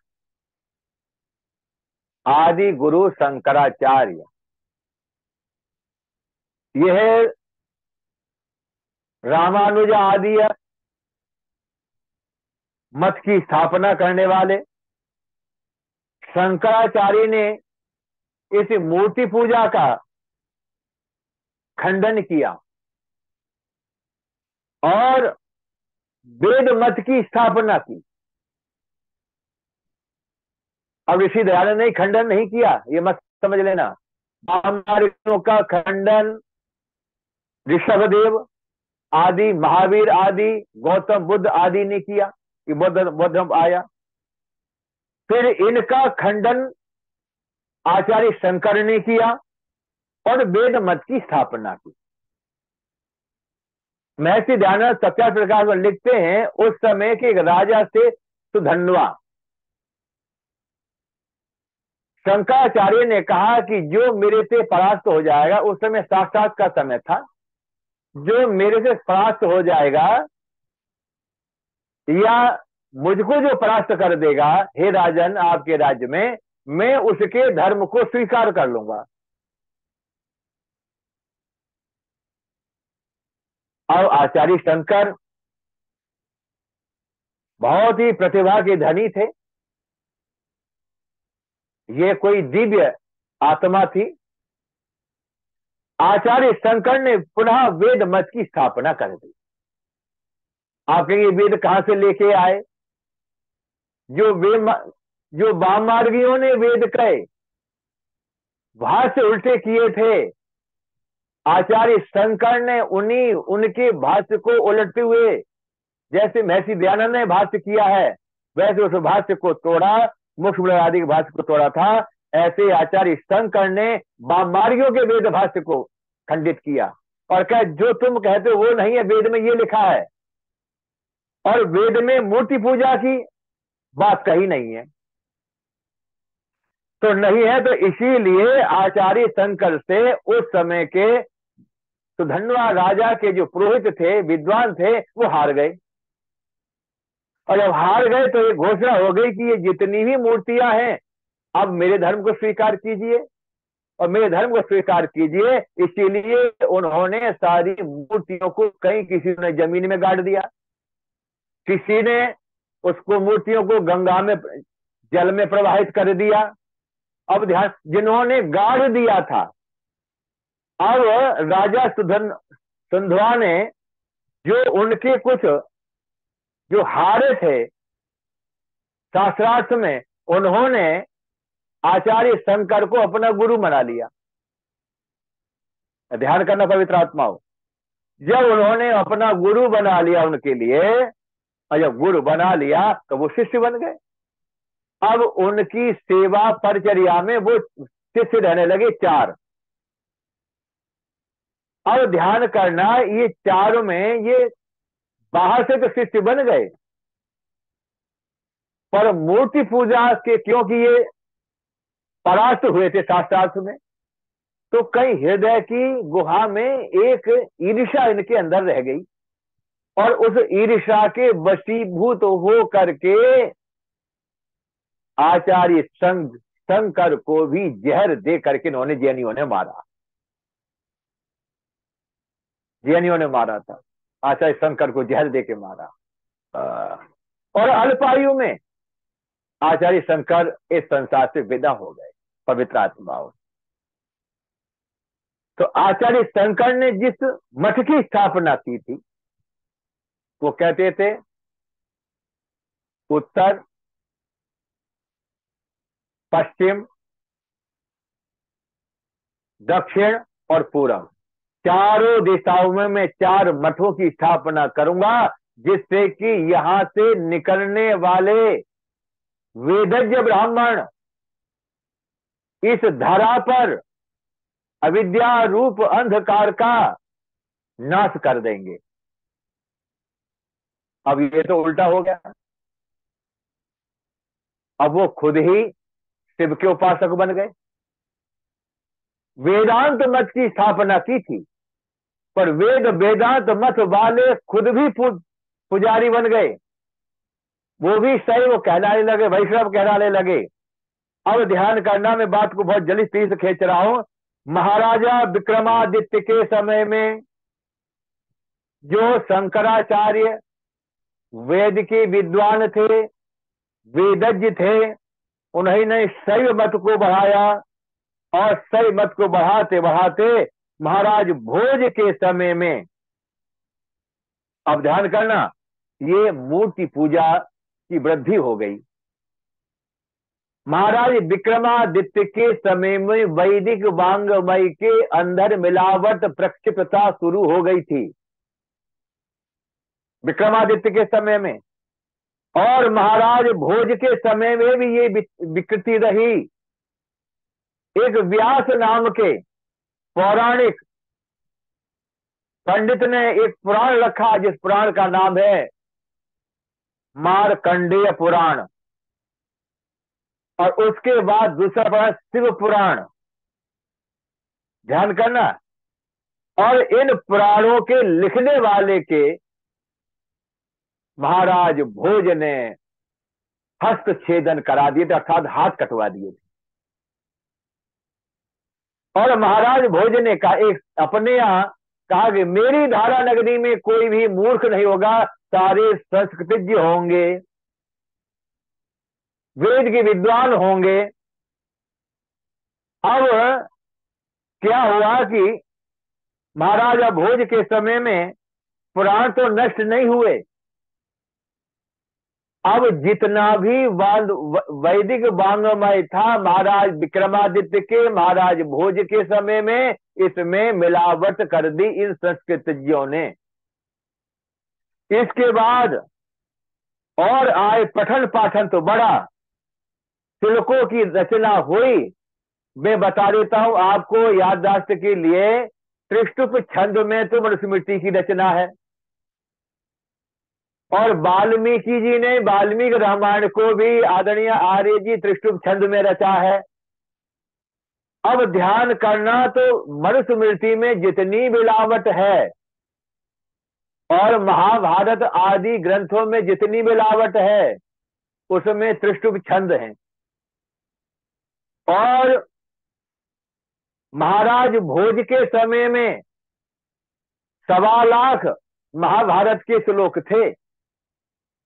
आदि गुरु शंकराचार्य, यह रामानुज आदि मत की स्थापना करने वाले शंकराचार्य ने इस मूर्ति पूजा का खंडन किया और वेद मत की स्थापना की। अब ऋषि दयानंद ने खंडन नहीं किया, ये मत समझ लेना। ब्राह्मणों का खंडन ऋषभदेव आदि, महावीर आदि, गौतम बुद्ध आदि ने किया कि बुद्ध आया। फिर इनका खंडन आचार्य शंकर ने किया और वेद मत की स्थापना की। महर्षि दयानंद सत्यार्थ प्रकाश में लिखते हैं, उस समय के एक राजा से सुधन्वा, शंकराचार्य ने कहा कि जो मेरे से परास्त हो जाएगा, उस समय साक्षात का समय था, जो मेरे से परास्त हो जाएगा या मुझको जो परास्त कर देगा, हे राजन आपके राज्य में, मैं उसके धर्म को स्वीकार कर लूंगा। और आचार्य शंकर बहुत ही प्रतिभा के धनी थे। ये कोई दिव्य आत्मा थी। आचार्य शंकर ने पुनः वेद मत की स्थापना कर दी। आप कहेंगे वेद कहां से लेके आए? जो वाममार्गियों ने वेद कहे भाष्य उल्टे किए थे, आचार्य शंकर ने उनके भाष्य को उलटते हुए, जैसे महर्षि दयानंद ने भाष्य किया है वैसे उस भाष्य को तोड़ा, मुख्य आदि के भाष्य को तोड़ा था, ऐसे आचार्य शंकर ने वाममार्गियों के वेद भाष्य को खंडित किया और कहा जो तुम कहते हो वो नहीं है, वेद में ये लिखा है। और वेद में मूर्ति पूजा की बात कही नहीं है, तो नहीं है। तो इसीलिए आचार्य शंकर से उस समय के सुधन्वा राजा के जो पुरोहित थे, विद्वान थे, वो हार गए। और जब हार गए तो ये घोषणा हो गई कि ये जितनी भी मूर्तियां हैं, अब मेरे धर्म को स्वीकार कीजिए और मेरे धर्म को स्वीकार कीजिए। इसीलिए उन्होंने सारी मूर्तियों को कहीं किसी ने जमीन में गाड़ दिया, किसी ने उसको मूर्तियों को गंगा में जल में प्रवाहित कर दिया। अब ध्यान, जिन्होंने गाड़ दिया था, अब राजा सुधन्वा ने जो उनके कुछ जो हारे थे शास्त्रार्थ में, उन्होंने आचार्य शंकर को अपना गुरु बना लिया। ध्यान करना पवित्र आत्माओं, जब उन्होंने अपना गुरु बना लिया उनके लिए, और जब गुरु बना लिया तो वो शिष्य बन गए। अब उनकी सेवा परिचर्या में वो शिष्य रहने लगे 4। अब ध्यान करना, ये 4 में ये बाहर से तो शिष्य बन गए, पर मूर्ति पूजा के क्योंकि ये परास्त हुए थे शास्त्रार्थ में, तो कहीं हृदय की गुहा में एक ईर्ष्या इनके अंदर रह गई और उस ईर्ष्या के वशीभूत हो करके आचार्य शंकर को भी जहर दे करके इन्होंने जैनियों ने मारा। जैनियों ने मारा था, आचार्य शंकर को जहर दे के मारा। और अल्पायु में आचार्य शंकर इस संसार से विदा हो गए। पवित्र आत्माओं, तो आचार्य शंकर ने जिस मठ की स्थापना की थी, वो कहते थे उत्तर, पश्चिम, दक्षिण और पूर्व, चारों दिशाओं में मैं 4 मठों की स्थापना करूंगा जिससे कि यहां से निकलने वाले वेदज्ञ ब्राह्मण इस धरा पर अविद्या रूप अंधकार का नाश कर देंगे। अब ये तो उल्टा हो गया। अब वो खुद ही शिव के उपासक बन गए। वेदांत मत की स्थापना की थी, पर वेदांत मत वाले खुद भी पुजारी बन गए। वो भी शैव कहलाने लगे, वैष्णव कहलाने लगे। अब ध्यान करना, मैं बात को बहुत जल्दी तेज से खींच रहा हूं। महाराजा विक्रमादित्य के समय में जो शंकराचार्य वेद के विद्वान थे, वेदज्ञ थे, उन्होंने शैव मत को बढ़ाया, और शैव मत को बढ़ाते बढ़ाते महाराज भोज के समय में, अब ध्यान करना, ये मूर्ति पूजा की वृद्धि हो गई। महाराज विक्रमादित्य के समय में वैदिक वांग्मय के अंदर मिलावट प्रक्षिप्तता शुरू हो गई थी, विक्रमादित्य के समय में। और महाराज भोज के समय में भी ये विकृति रही। एक व्यास नाम के पौराणिक पंडित ने एक पुराण रखा, जिस पुराण का नाम है मार्कंडेय पुराण, और उसके बाद दूसरा पुराण शिव पुराण। ध्यान करना। और इन पुराणों के लिखने वाले के महाराज भोज ने हस्तछेदन करा दिए थे, अर्थात हाथ कटवा दिए थे। और महाराज भोज ने कहा, एक अपने यहां कहा कि मेरी धारा नगरी में कोई भी मूर्ख नहीं होगा, सारे संस्कृतज्ञ होंगे, वेद के विद्वान होंगे। अब क्या हुआ कि महाराजा भोज के समय में पुराण तो नष्ट नहीं हुए। अब जितना भी वैदिक वांग्मय था महाराज विक्रमादित्य के, महाराज भोज के समय में, इसमें मिलावट कर दी इन संस्कृतज्ञों ने। इसके बाद और आए पठन पाठन तो बड़ा, श्लोकों की रचना हुई। मैं बता देता हूं आपको याददाश्त के लिए। त्रिष्टुप छंद में तो मनुस्मृति की रचना है, और वाल्मीकि जी ने वाल्मीकि रामायण को भी आदरणीय आर्य जी त्रिष्टुप छंद में रचा है। अब ध्यान करना, तो मनुस्मृति में जितनी मिलावट है और महाभारत आदि ग्रंथों में जितनी मिलावट है, उसमें त्रिष्टुप छंद है। और महाराज भोज के समय में 1.25 लाख महाभारत के श्लोक थे,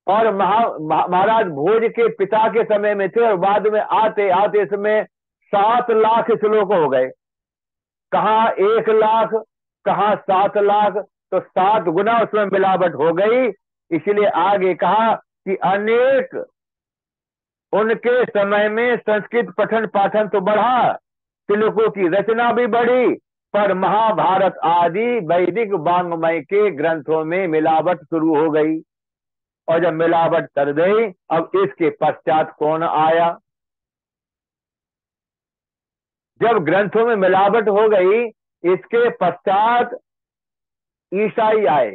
और महाराज भोज के पिता के समय में थे, और बाद में आते आते इसमें 7 लाख श्लोक हो गए। कहां 1 लाख, कहां 7 लाख, तो 7 गुना उसमें मिलावट हो गई। इसलिए आगे कहा कि अनेक उनके समय में संस्कृत पठन पाठन तो बढ़ा, श्लोकों की रचना भी बढ़ी, पर महाभारत आदि वैदिक वांग्मय के ग्रंथों में मिलावट शुरू हो गई। और जब मिलावट कर गई, अब इसके पश्चात कौन आया? जब ग्रंथों में मिलावट हो गई, इसके पश्चात ईसाई आए,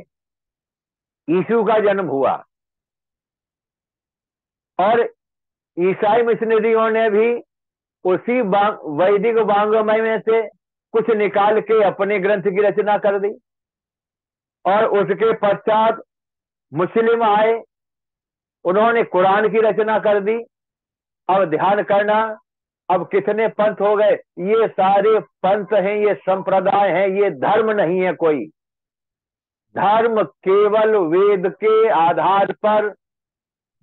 यीशु का जन्म हुआ। और ईसाई मिशनरियों ने भी उसी वैदिक वांग्मय में से कुछ निकाल के अपने ग्रंथ की रचना कर दी। और उसके पश्चात मुस्लिम आए, उन्होंने कुरान की रचना कर दी। अब ध्यान करना, अब कितने पंथ हो गए? ये सारे पंथ हैं, ये संप्रदाय हैं, ये धर्म नहीं है कोई। धर्म केवल वेद के आधार पर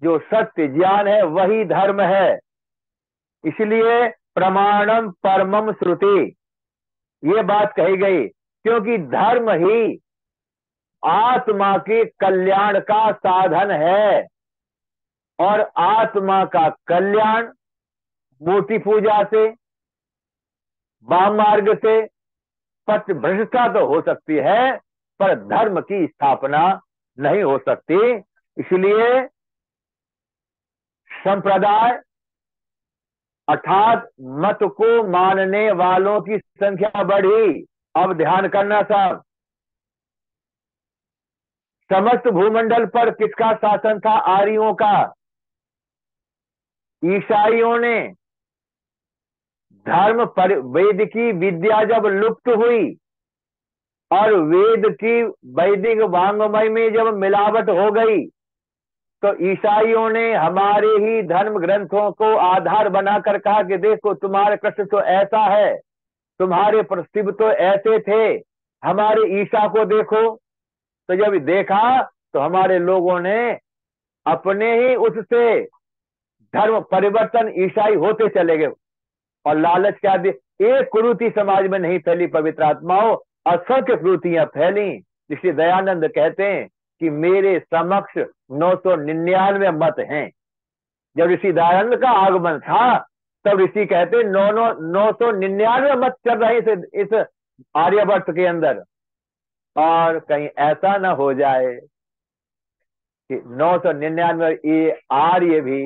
जो सत्य ज्ञान है वही धर्म है। इसलिए प्रमाणम परमम श्रुति, ये बात कही गई, क्योंकि धर्म ही आत्मा के कल्याण का साधन है। और आत्मा का कल्याण मूर्ति पूजा से, वाम मार्ग से, पथ भ्रष्टता तो हो सकती है, पर धर्म की स्थापना नहीं हो सकती। इसलिए संप्रदाय अर्थात मत को मानने वालों की संख्या बढ़ी। अब ध्यान करना सब। समस्त भूमंडल पर किसका शासन था? आर्यों का। ईसाइयों ने वेद की विद्या जब लुप्त हुई और वेद की वैदिक वांग्मय में जब मिलावट हो गई, तो ईसाइयों ने हमारे ही धर्म ग्रंथों को आधार बनाकर कहा कि देखो तुम्हारे कृष्ण तो ऐसा है, तुम्हारे शिव तो ऐसे थे, हमारे ईसा को देखो। तो जब देखा तो हमारे लोगों ने अपने ही उससे धर्म परिवर्तन ईसाई होते चले गए। और लालच क्या दी? एक कुरीति समाज में नहीं फैली पवित्र आत्माओं, असंख्य कुरीतियां फैली। जिसे दयानंद कहते हैं कि मेरे समक्ष 999 मत हैं। जब ऋषि दयानंद का आगमन था तब ऋषि कहते 999 मत चल रहे थे इस आर्यवर्त के अंदर। और कहीं ऐसा ना हो जाए कि 999 ये आर्य भी,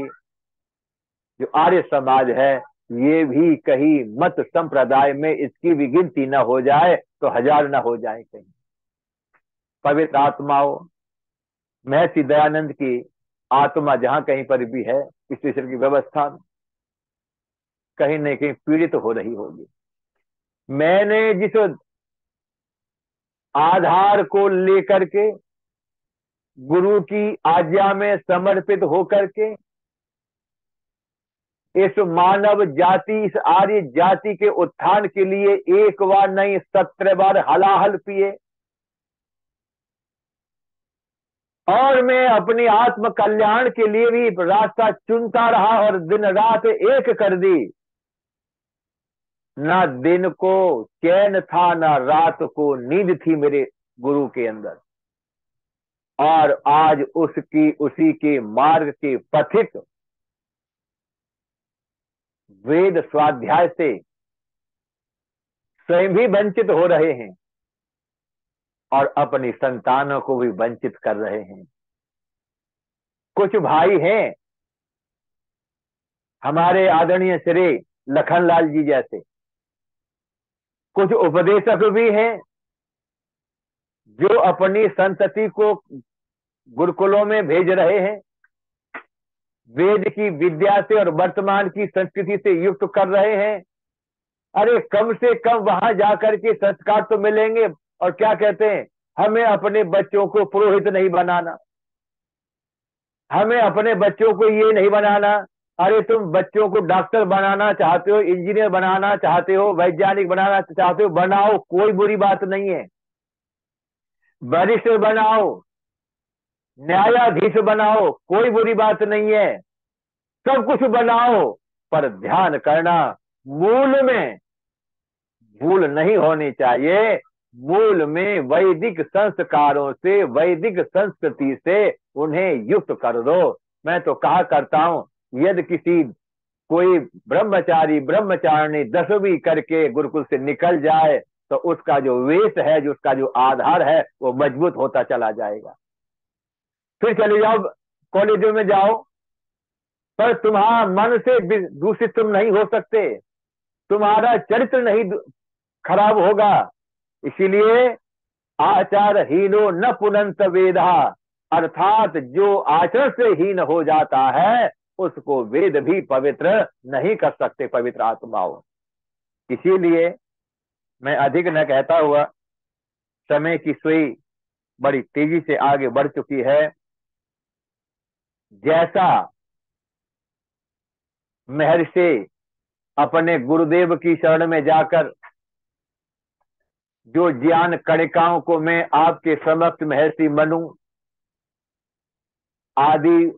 जो आर्य समाज है, ये भी कहीं मत संप्रदाय में इसकी भी गिनती न हो जाए तो 1000 न हो जाए कहीं। पवित्र आत्माओं, महर्षि दयानंद की आत्मा जहां कहीं पर भी है इस ईश्वर की व्यवस्था में कहीं न कहीं पीड़ित हो रही होगी। मैंने जिस आधार को लेकर के गुरु की आज्ञा में समर्पित होकर के इस मानव जाति, इस आर्य जाति के उत्थान के लिए एक बार नहीं 17 बार हलाहल पिए, और मैं अपनी आत्म कल्याण के लिए भी रास्ता चुनता रहा और दिन रात एक कर दी। ना दिन को चैन था, ना रात को नींद थी मेरे गुरु के अंदर। और आज उसी के मार्ग के पथिक वेद स्वाध्याय से स्वयं भी वंचित हो रहे हैं और अपनी संतानों को भी वंचित कर रहे हैं। कुछ भाई हैं हमारे आदरणीय श्री लखनलाल जी जैसे, कुछ उपदेशक भी हैं जो अपनी संतति को गुरुकुलों में भेज रहे हैं, वेद की विद्या से और वर्तमान की संस्कृति से युक्त कर रहे हैं। अरे कम से कम वहां जाकर के संस्कार तो मिलेंगे। और क्या कहते हैं? हमें अपने बच्चों को पुरोहित नहीं बनाना, हमें अपने बच्चों को ये नहीं बनाना। अरे तुम बच्चों को डॉक्टर बनाना चाहते हो, इंजीनियर बनाना चाहते हो, वैज्ञानिक बनाना चाहते हो, बनाओ, कोई बुरी बात नहीं है। बैरिस्टर बनाओ, न्यायाधीश बनाओ, कोई बुरी बात नहीं है। सब कुछ बनाओ, पर ध्यान करना मूल में भूल नहीं होनी चाहिए। मूल में वैदिक संस्कारों से, वैदिक संस्कृति से उन्हें युक्त कर दो। मैं तो कहा करता हूं, यदि किसी कोई ब्रह्मचारी ब्रह्मचारिणी 10वीं करके गुरुकुल से निकल जाए तो उसका जो वेश है, जो उसका जो आधार है, वो मजबूत होता चला जाएगा। फिर चले जाओ कॉलेजों में जाओ, पर तुम्हारा मन से दूषित तुम नहीं हो सकते, तुम्हारा चरित्र नहीं खराब होगा। इसीलिए आचारहीनो न पुनंत वेदा, अर्थात जो आचरण से हीन हो जाता है उसको वेद भी पवित्र नहीं कर सकते पवित्र आत्माओं। इसीलिए मैं अधिक न कहता हुआ, समय की सुई बड़ी तेजी से आगे बढ़ चुकी है। जैसा महर्षि अपने गुरुदेव की शरण में जाकर जो ज्ञान कणिकाओं को मैं आपके समक्ष महर्षि मनु आदि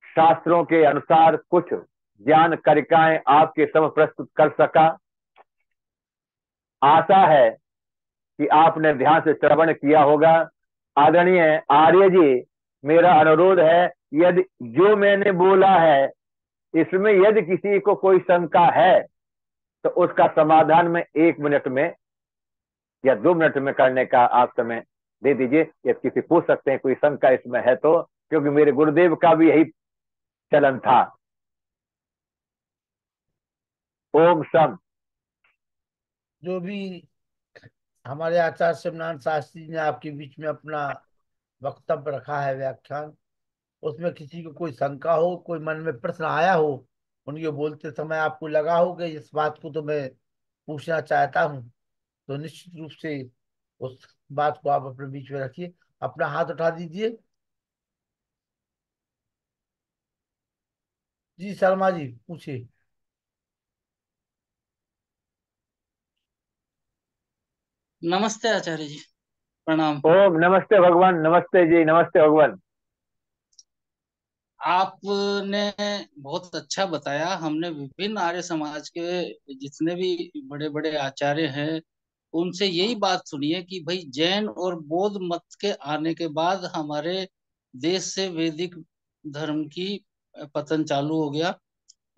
शास्त्रों के अनुसार कुछ ज्ञान कणिकाएं आपके समक्ष प्रस्तुत कर सका, आशा है कि आपने ध्यान से श्रवण किया होगा। आदरणीय आर्य जी, मेरा अनुरोध है, यदि जो मैंने बोला है इसमें यदि किसी को कोई शंका है तो उसका समाधान में 1 मिनट में या 2 मिनट में करने का आप समय दे दीजिए, या किसी पूछ सकते हैं कोई शंका इसमें है तो, क्योंकि मेरे गुरुदेव का भी यही चलन था। ओम सम। जो भी हमारे आचार्य शिवनारायण शास्त्री जी ने आपके बीच में अपना वक्तव्य रखा है, व्याख्यान, उसमें किसी को कोई शंका हो, कोई मन में प्रश्न आया हो, उनके बोलते समय आपको लगा हो कि इस बात को तो मैं पूछना चाहता हूँ, तो निश्चित रूप से उस बात को आप अपने बीच में रखिए। अपना हाथ उठा दीजिए। जी शर्मा जी पूछिए। नमस्ते आचार्य जी। प्रणाम। ओम नमस्ते भगवान, नमस्ते जी, नमस्ते भगवान। आपने बहुत अच्छा बताया। हमने विभिन्न आर्य समाज के जितने भी बड़े बड़े आचार्य हैं उनसे यही बात सुनी है कि भाई जैन और बौद्ध मत के आने के बाद हमारे देश से वैदिक धर्म की पतन चालू हो गया,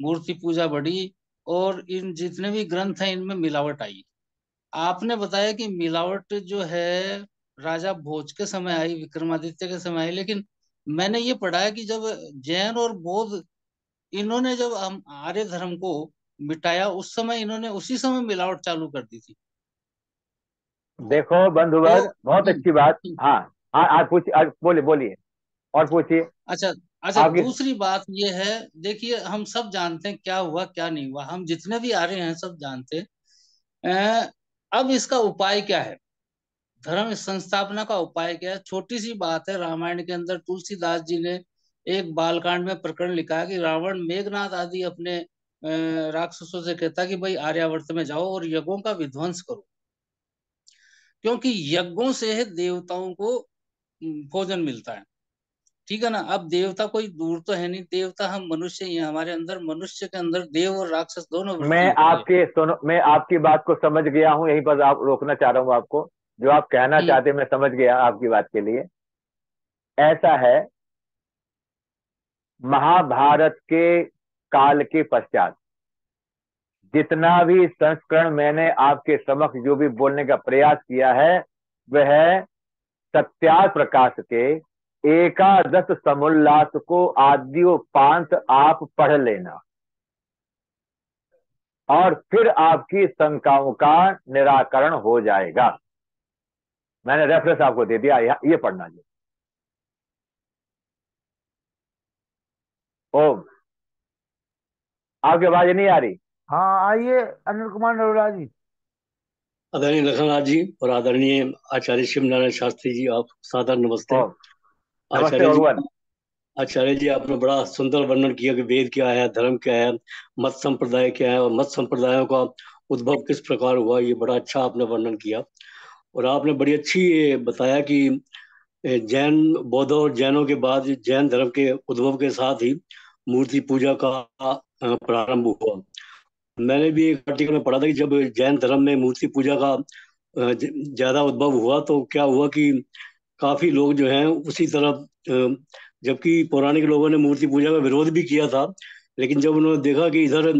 मूर्ति पूजा बढ़ी और इन जितने भी ग्रंथ हैं इनमें मिलावट आई। आपने बताया कि मिलावट जो है राजा भोज के समय आई, विक्रमादित्य के समय आई, लेकिन मैंने ये पढ़ा है कि जब जैन और बौद्ध इन्होंने जब हम आर्य धर्म को मिटाया उस समय इन्होंने उसी समय मिलावट चालू कर दी थी। देखो तो बंधुवर, बहुत अच्छी बात। हाँ, आप पूछिए, आज बोलिए बोलिए, और पूछिए। अच्छा अच्छा, आपकी दूसरी बात ये है, देखिए हम सब जानते हैं क्या हुआ क्या नहीं हुआ, हम जितने भी आर्य हैं सब जानते हैं। अब इसका उपाय क्या है, धर्म संस्थापना का उपाय क्या है? छोटी सी बात है, रामायण के अंदर तुलसीदास जी ने एक बालकांड में प्रकरण लिखा है कि रावण मेघनाद आदि अपने राक्षसों से कहता कि भाई आर्यावर्त में जाओ और यज्ञों का विध्वंस करो, क्योंकि यज्ञों से देवताओं को भोजन मिलता है। ठीक है ना। अब देवता कोई दूर तो है नहीं, देवता हम मनुष्य ही हैं, हमारे अंदर मनुष्य के अंदर देव और राक्षस दोनों वृत्ति होती है। मैं आपकी बात को समझ गया हूं, यहीं पर आप रोकना चाह रहा हूं आपको। जो आप कहना हम्म। चाहते हैं मैं समझ गया आपकी बात के लिए। ऐसा है, महाभारत के काल के पश्चात जितना भी संस्करण मैंने आपके समक्ष जो भी बोलने का प्रयास किया है, वह सत्यार प्रकाश के एकादश समुल्लास को आद्योपांत आप पढ़ लेना, और फिर आपकी शंकाओं का निराकरण हो जाएगा। मैंने रेफरेंस आपको दे दिया, ये पढ़ना जी। ओम। आपकी आवाज नहीं आ रही? हाँ आइए अनिल कुमार नरोला जी। आदरणीय लखनलाल जी और आदरणीय आचार्य शिव नारायण शास्त्री जी, आप सादर नमस्ते। ओम नमस्ते आचार्य जी, भगवान। आचार्य जी आपने बड़ा सुंदर वर्णन किया कि वेद क्या है, धर्म क्या है, मत संप्रदाय क्या है और मत संप्रदायों का उद्भव किस प्रकार हुआ, ये बड़ा अच्छा आपने वर्णन किया। और आपने बड़ी अच्छी ये बताया कि जैन बौद्धों और जैनों के बाद जैन धर्म के उद्भव के साथ ही मूर्ति पूजा का प्रारंभ हुआ। मैंने भी एक आर्टिकल में पढ़ा था कि जब जैन धर्म में मूर्ति पूजा का ज्यादा उद्भव हुआ तो क्या हुआ कि काफी लोग जो हैं उसी तरफ जबकि पौराणिक लोगों ने मूर्ति पूजा का विरोध भी किया था, लेकिन जब उन्होंने देखा कि इधर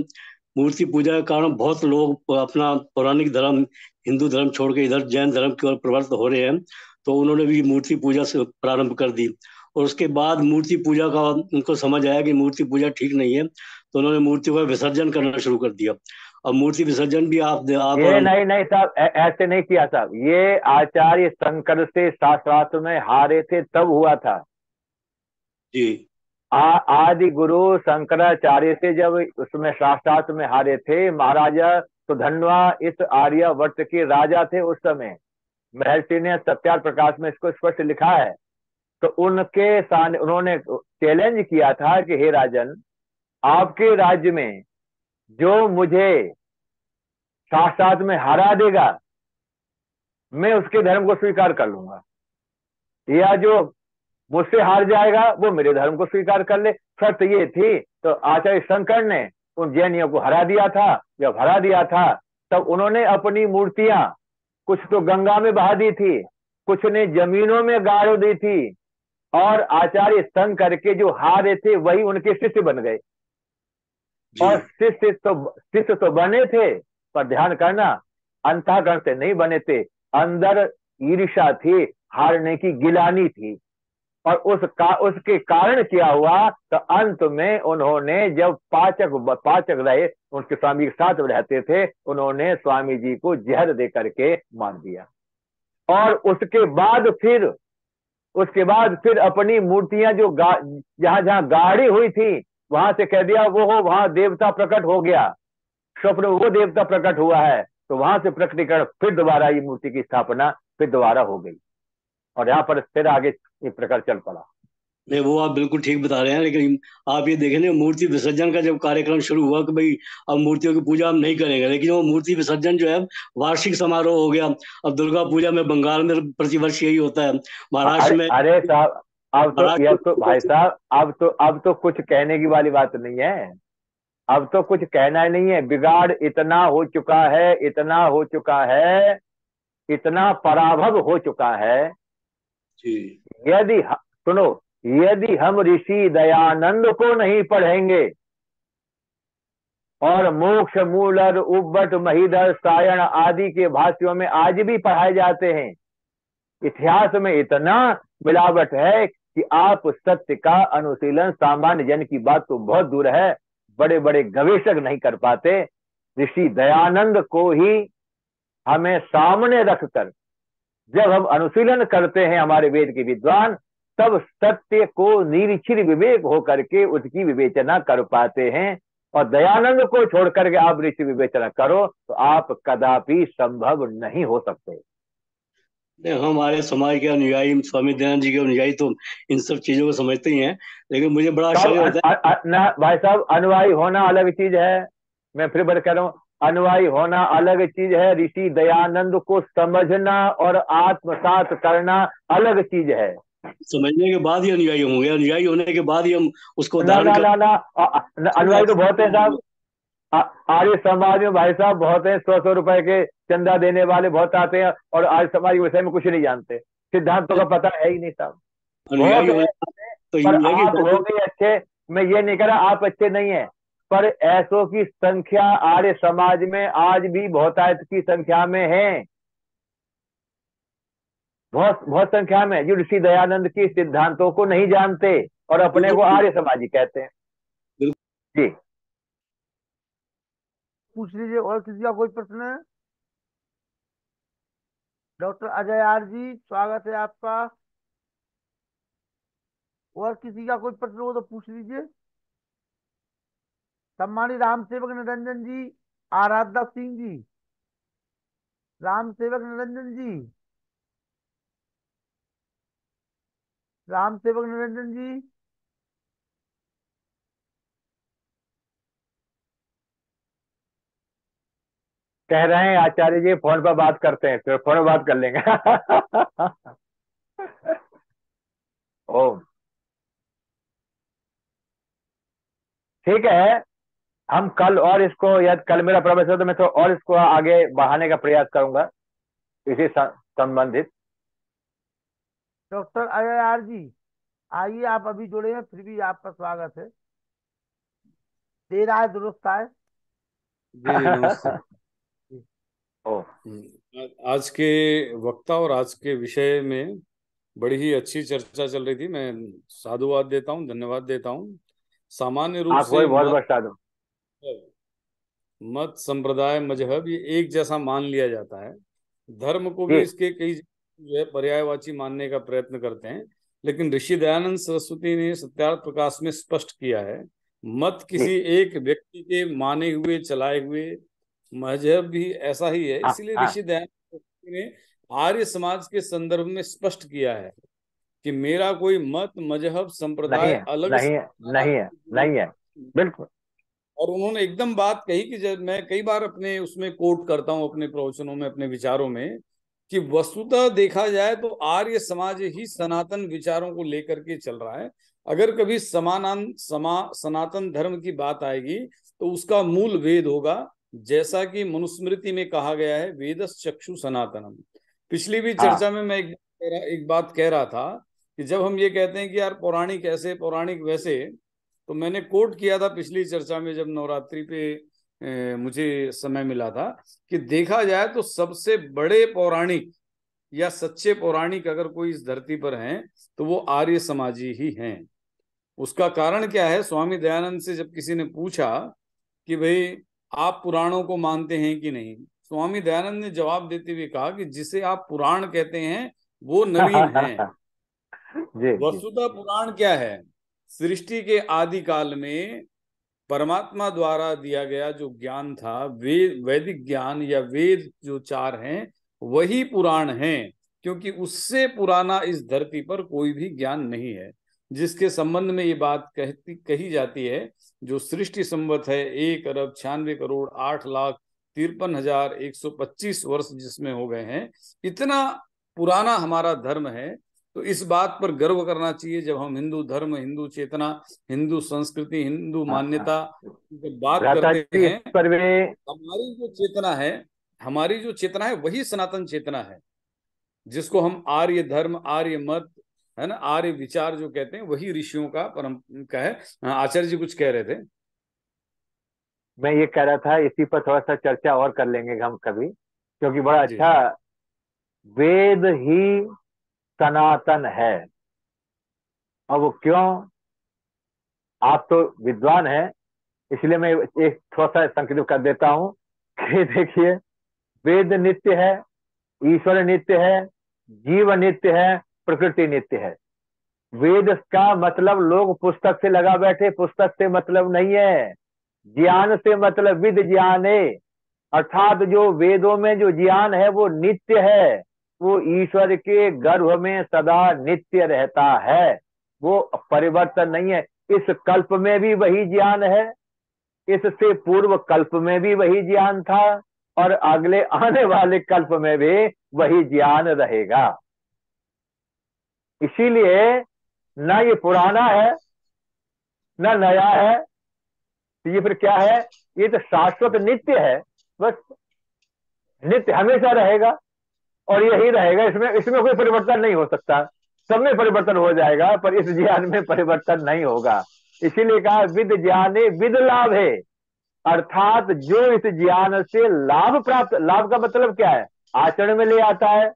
मूर्ति पूजा के कारण बहुत लोग अपना पौराणिक धर्म हिंदू धर्म छोड़ के इधर जैन धर्म की ओर प्रवृत्त हो रहे हैं, तो उन्होंने भी मूर्ति पूजा से प्रारंभ कर दी। और उसके बाद मूर्ति पूजा का उनको समझ आया कि मूर्ति पूजा ठीक नहीं है, तो उन्होंने मूर्ति का विसर्जन करना शुरू कर दिया। अब मूर्ति विसर्जन भी आप ये नहीं नहीं साहब, ऐसे नहीं किया साहब। ये आचार्य शंकर से शास्त्रार्थ में हारे थे तब हुआ था। जी आदि गुरु शंकराचार्य से जब उसमें शास्त्रार्थ में हारे थे, महाराजा सुधन्वा इस आर्यावर्त के राजा थे उस समय। महर्षि ने सत्यार प्रकाश में इसको स्पष्ट लिखा है। तो उनके सामने उन्होंने चैलेंज किया था कि हे राजन, आपके राज्य में जो मुझे शास्त्रार्थ में हरा देगा, मैं उसके धर्म को स्वीकार कर लूंगा, या जो मुझसे हार जाएगा वो मेरे धर्म को स्वीकार कर ले। शर्त ये थी। तो आचार्य शंकर ने उन जैनियों को हरा दिया था। जब हरा दिया था तब उन्होंने अपनी मूर्तियां कुछ तो गंगा में बहा दी थी, कुछ ने जमीनों में गाड़ दी थी, और आचार्य शंकर के जो हारे थे वही उनके शिष्य बन गए। जी और शिष्य तो बने थे, पर ध्यान करना, अंतःकरण से नहीं बने थे। अंदर ईर्ष्या थी, हारने की गिलानी थी। और उसके कारण क्या हुआ, तो अंत में उन्होंने जब पाचक रहे, उनके स्वामी के साथ रहते थे, उन्होंने स्वामी जी को जहर दे करके मार दिया। और उसके बाद फिर अपनी मूर्तियां जो जहां जहां गाड़ी हुई थी, वहां से कह दिया वो हो, वहां देवता प्रकट हो गया, स्वप्न वो देवता प्रकट हुआ है। तो वहां से प्रकटीकरण, फिर दोबारा ये मूर्ति की स्थापना फिर दोबारा हो गई, और यहाँ पर फिर आगे ये प्रकार चल पड़ा। नहीं, वो आप बिल्कुल ठीक बता रहे हैं, लेकिन आप ये देखें ना, मूर्ति विसर्जन का जब कार्यक्रम शुरू हुआ कि भाई अब मूर्तियों की पूजा हम नहीं करेंगे, लेकिन वो मूर्ति विसर्जन जो है वार्षिक समारोह हो गया। अब दुर्गा पूजा में बंगाल में प्रतिवर्ष यही होता है, महाराष्ट्र में। अरे साहब, अब तो भाई साहब, अब तो कुछ कहने की वाली बात नहीं है। अब तो कुछ कहना ही नहीं है। बिगाड़ इतना हो चुका है, इतना हो चुका है, इतना पराभव हो चुका है। जी। सुनो, यदि हम ऋषि दयानंद को नहीं पढ़ेंगे, और मोक्ष मूलर उब्बट महिधर सायण आदि के भाष्यों में आज भी पढ़ाए जाते हैं, इतिहास में इतना मिलावट है कि आप सत्य का अनुशीलन, सामान्य जन की बात तो बहुत दूर है, बड़े बड़े गवेषक नहीं कर पाते। ऋषि दयानंद को ही हमें सामने रखकर जब हम अनुशीलन करते हैं, हमारे वेद के विद्वान, तब सत्य को निरीक्षित विवेक होकर के उसकी विवेचना कर पाते हैं। और दयानंद को छोड़ करके आप ऋषि विवेचना करो तो आप कदापि संभव नहीं हो सकते। हमारे समाज के अनुयायी, स्वामी दयानंद जी के अनुयायी तो इन सब चीजों को समझते ही हैं, लेकिन मुझे बड़ा आश्चर्य होता है। भाई साहब, अनुयायी होना अलग चीज है, मैं फिर बार कह रहा हूँ, अनुयायी होना अलग चीज है, ऋषि दयानंद को समझना और आत्मसात करना अलग चीज है। समझने के बाद ही अनुयायी होंगे, अनुयायी होने के बाद ही हम उसको ना ना ना ना अनुयायी तो बहुत है साहब। आर्य समाज में भाई साहब बहुत है, 100 रुपए के चंदा देने वाले बहुत आते हैं, और आर्य समाज के विषय में कुछ नहीं जानते, सिद्धांतों का पता है ही नहीं साहब। तो पर आप हो गए अच्छे, मैं ये नहीं कह रहा आप अच्छे नहीं है, पर ऐसों की संख्या आर्य समाज में आज भी बहुतायत की संख्या में है, बहुत बहुत संख्या में, जो ऋषि दयानंद के सिद्धांतों को नहीं जानते और अपने को आर्य समाजी कहते हैं। जी पूछ लीजिए, और किसी का कोई प्रश्न है? डॉक्टर अजय आर जी, स्वागत है आपका। और किसी का कोई प्रश्न हो तो पूछ लीजिए। सम्मानित राम सेवक निरंजन जी, आराध्या सिंह जी, राम सेवक निरंजन जी, राम सेवक निरंजन जी, कह रहे हैं आचार्य जी फोन पर बात करते हैं, फिर फोन पर बात कर लेंगे। ओ ठीक है, हम कल और इसको, या कल मेरा प्रवेश हो तो मैं तो और इसको आगे बढ़ाने का प्रयास करूंगा इसी संबंधित। डॉक्टर अजय आर जी, आइए, आप अभी जुड़े हैं, फिर भी आपका स्वागत है। देर आए दुरुस्त आए। जी जी, नमस्ते। ओ आज के वक्ता और आज के विषय में बड़ी ही अच्छी चर्चा चल रही थी। मैं साधुवाद देता हूँ, धन्यवाद देता हूँ। सामान्य रूप आपको से बहुत बहुत साधु। मत, संप्रदाय, मजहब ये एक जैसा मान लिया जाता है। धर्म को भी जी इसके कई जो है पर्यायवाची मानने का प्रयत्न करते हैं, लेकिन ऋषि दयानंद सरस्वती ने सत्यार्थ प्रकाश में स्पष्ट किया है, मत जी किसी एक व्यक्ति के माने हुए चलाए हुए, मजहब भी ऐसा ही है। हाँ इसीलिए हाँ, ऋषि दयानंद सरस्वती ने आर्य समाज के संदर्भ में स्पष्ट किया है कि मेरा कोई मत, मजहब, नहीं संप्रदाय है, अलग नहीं है, नहीं है, नहीं है, बिल्कुल। और उन्होंने एकदम बात कही कि जब मैं कई बार अपने उसमें कोट करता हूं अपने प्रवचनों में, अपने विचारों में, कि वस्तुतः देखा जाए तो आर्य समाज ही सनातन विचारों को लेकर के चल रहा है। अगर कभी सनातन धर्म की बात आएगी तो उसका मूल वेद होगा, जैसा कि मनुस्मृति में कहा गया है, वेदस चक्षु सनातनम। पिछली भी हाँ चर्चा में मैं एक बात कह रहा था कि जब हम ये कहते हैं कि यार पौराणिक ऐसे पौराणिक वैसे, तो मैंने कोट किया था पिछली चर्चा में जब नवरात्रि पे मुझे समय मिला था, कि देखा जाए तो सबसे बड़े पौराणिक या सच्चे पौराणिक अगर कोई इस धरती पर हैं तो वो आर्य समाजी ही हैं। उसका कारण क्या है? स्वामी दयानंद से जब किसी ने पूछा कि भाई आप पुराणों को मानते हैं कि नहीं, स्वामी दयानंद ने जवाब देते हुए कहा कि जिसे आप पुराण कहते हैं वो नवीन है। जी वस्तुतः पुराण क्या है? सृष्टि के आदि काल में परमात्मा द्वारा दिया गया जो ज्ञान था, वैदिक ज्ञान या वेद जो 4 हैं वही पुराण हैं, क्योंकि उससे पुराना इस धरती पर कोई भी ज्ञान नहीं है। जिसके संबंध में ये बात कही जाती है, जो सृष्टि संवत है 1,96,08,53,125 वर्ष जिसमें हो गए हैं, इतना पुराना हमारा धर्म है। तो इस बात पर गर्व करना चाहिए जब हम हिंदू धर्म, हिंदू चेतना, हिंदू संस्कृति, हिंदू मान्यता की बात करते हैं। पर वे हमारी जो चेतना है वही सनातन चेतना है, जिसको हम आर्य धर्म, आर्य मत, है ना, आर्य विचार जो कहते हैं, वही ऋषियों का का है। आचार्य जी कुछ कह रहे थे। मैं ये कह रहा था, इसी पर थोड़ा सा चर्चा और कर लेंगे हम कभी, क्योंकि बड़ा अच्छा, वेद ही सनातन है। और वो क्यों? आप तो विद्वान हैं, इसलिए मैं एक थोड़ा सा संकेत कर देता हूं कि देखिए, वेद नित्य है, ईश्वर नित्य है, जीव नित्य है, प्रकृति नित्य है। वेद का मतलब लोग पुस्तक से लगा बैठे, पुस्तक से मतलब नहीं है, ज्ञान से मतलब विद ज्ञाने, अर्थात जो वेदों में जो ज्ञान है वो नित्य है, वो ईश्वर के गर्भ में सदा नित्य रहता है, वो परिवर्तन नहीं है। इस कल्प में भी वही ज्ञान है, इससे पूर्व कल्प में भी वही ज्ञान था, और अगले आने वाले कल्प में भी वही ज्ञान रहेगा। इसीलिए ना ये पुराना है ना नया है, तो ये फिर क्या है? ये तो शाश्वत नित्य है, बस नित्य हमेशा रहेगा और यही रहेगा। इसमें कोई परिवर्तन नहीं हो सकता। सब में परिवर्तन हो जाएगा पर इस ज्ञान में परिवर्तन नहीं होगा। इसीलिए कहा विद ज्ञाने विद लाभ है, अर्थात जो इस ज्ञान से लाभ प्राप्त, लाभ का मतलब क्या है? आचरण में ले आता है,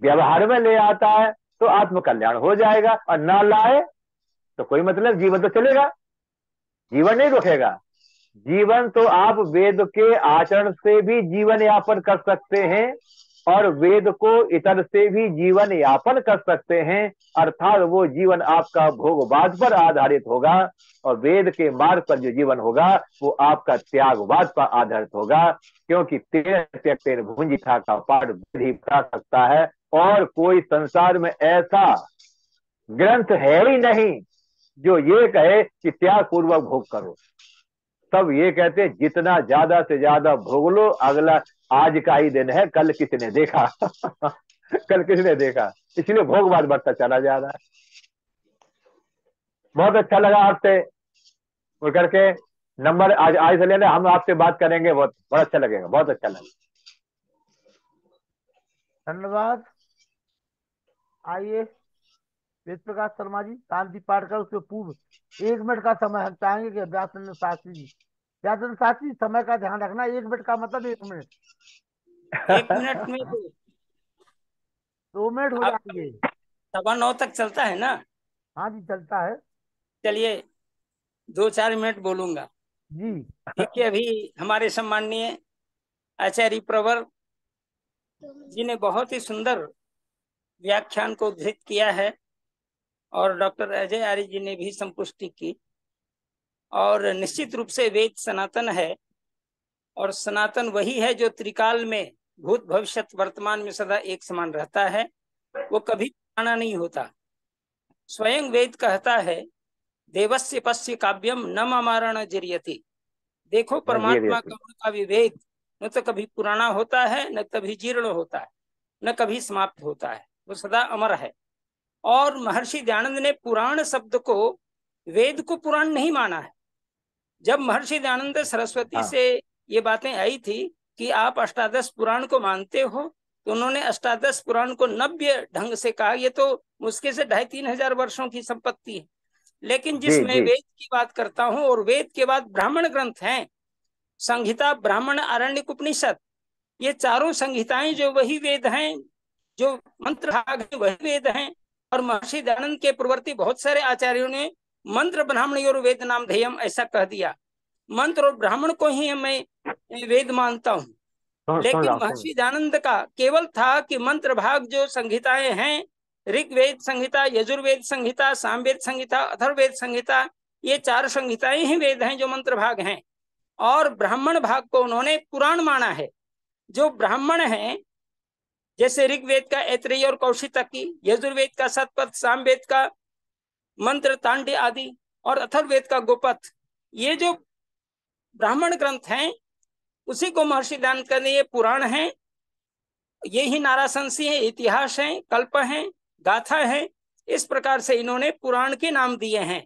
व्यवहार में ले आता है, तो आत्म कल्याण हो जाएगा। और ना लाए तो कोई मतलब, जीवन तो चलेगा, जीवन नहीं रुकेगा। जीवन तो आप वेद के आचरण से भी जीवन यापन कर सकते हैं और वेद को इतर से भी जीवन यापन कर सकते हैं, अर्थात वो जीवन आपका भोगवाद पर आधारित होगा और वेद के मार्ग पर जो जीवन होगा वो आपका त्यागवाद पर आधारित होगा, क्योंकि तेन त्यक्तेन भुंजिता का पाठ वेद ही बता सकता है। और कोई संसार में ऐसा ग्रंथ है ही नहीं जो ये कहे कि त्याग पूर्वक भोग करो। सब ये कहते हैं जितना ज्यादा से ज्यादा भोग लो, अगला आज का ही दिन है, कल किसने देखा कल किसने देखा, इसलिए भोगवाद बढ़ता चला जा रहा है। बहुत अच्छा लगा आपसे बोल करके। नंबर आज से लेना, हम आपसे बात करेंगे, बहुत अच्छा लगेगा, बहुत अच्छा लगेगा। धन्यवाद। आइए वेद प्रकाश शर्मा जी, शांति पाठ कर उसके पूर्व 1 मिनट का समय हम चाहेंगे कि व्यासन शास्त्री जी, व्यासन शास्त्री समय का ध्यान रखना। 1 मिनट का मतलब 1 मिनट। 1 मिनट में 2 मिनट हो जाएंगे। 9:15 तक चलता है ना? हाँ जी चलता है। चलिए 2-4 मिनट बोलूंगा जी। देखिए, अभी हमारे सम्माननीय आचार्य प्रवर जी ने बहुत ही सुंदर व्याख्यान को उद्धृत किया है और डॉक्टर अजय आर्य जी ने भी संपुष्टि की। और निश्चित रूप से वेद सनातन है और सनातन वही है जो त्रिकाल में भूत भविष्य वर्तमान में सदा एक समान रहता है, वो कभी पुराना नहीं होता। स्वयं वेद कहता है देवस्य पश्य काव्यम न ममारण जरियति। देखो परमात्मा का विवेक न तो कभी पुराना होता है, न कभी जीर्ण होता है, न कभी समाप्त होता है, वो सदा अमर है। और महर्षि दयानंद ने पुराण शब्द को, वेद को पुराण नहीं माना है। जब महर्षि दयानंद सरस्वती से ये बातें आई थी कि आप अष्टादश पुराण को मानते हो, तो उन्होंने अष्टादश पुराण को नव्य ढंग से कहा। ये तो मुश्किल से 2,500-3 हजार वर्षों की संपत्ति है। लेकिन जिसमें वेद की बात करता हूं, और वेद के बाद ब्राह्मण ग्रंथ हैं, संहिता, ब्राह्मण, आरण्यक, उपनिषद, ये चारों संहिताएं जो वही वेद हैं जो मंत्र भाग है वही वेद हैं। और महर्षि दयानंद के पूर्ववर्ती बहुत सारे आचार्यों ने मंत्र ब्राह्मण और वेद नाम ध्येयम ऐसा कह दिया। मंत्र और ब्राह्मण को ही मैं वेद मानता हूँ। लेकिन महर्षि दयानंद का केवल था कि मंत्र भाग जो संहिताएं हैं, ऋग्वेद संहिता, यजुर्वेद संहिता, सामवेद संहिता, अथर्ववेद संहिता, ये 4 संहिताएं ही वेद हैं जो मंत्र भाग हैं। और ब्राह्मण भाग को उन्होंने पुराण माना है। जो ब्राह्मण हैं, जैसे ऋग्वेद का ऐत्रेय और कौशितकी, यजुर्वेद का शतपथ, सामवेद का मंत्र तांडे आदि और अथर्ववेद का गोपथ, ये जो ब्राह्मण ग्रंथ हैं उसी को महर्षि दयानंद कहते हैं ये पुराण हैं, ये ही नाराशंसी है, इतिहास है, कल्प है, गाथा है। इस प्रकार से इन्होंने पुराण के नाम दिए हैं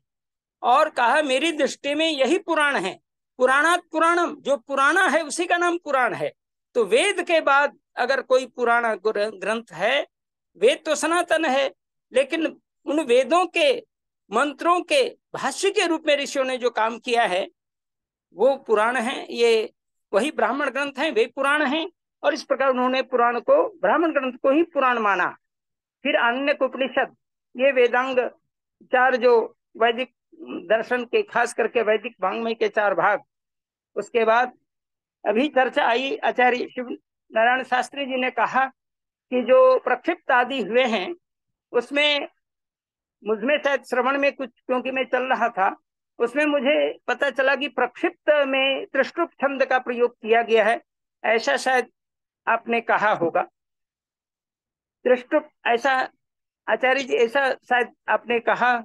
और कहा मेरी दृष्टि में यही पुराण है। पुराणात पुराणम, जो पुराना है उसी का नाम पुराण है। तो वेद के बाद अगर कोई पुराना ग्रंथ है, वेद तो सनातन है, लेकिन उन वेदों के मंत्रों के भाष्य के रूप में ऋषियों ने जो काम किया है वो पुराण है। ये वही ब्राह्मण ग्रंथ हैं, वे पुराण हैं। और इस प्रकार उन्होंने पुराण को, ब्राह्मण ग्रंथ को ही पुराण माना। फिर अन्य उपनिषद, ये वेदांग 4 जो वैदिक दर्शन के, खास करके वैदिक वांग्मय के 4 भाग। उसके बाद अभी चर्चा आई, आचार्य शिव नारायण शास्त्री जी ने कहा कि जो प्रक्षिप्त आदि हुए हैं उसमें मुझमें शायद श्रवण में कुछ, क्योंकि मैं चल रहा था, उसमें मुझे पता चला कि प्रक्षिप्त में त्रिष्टुप छंद का प्रयोग किया गया है, ऐसा शायद आपने कहा होगा। त्रिष्टुप, ऐसा आचार्य जी, ऐसा शायद आपने कहा।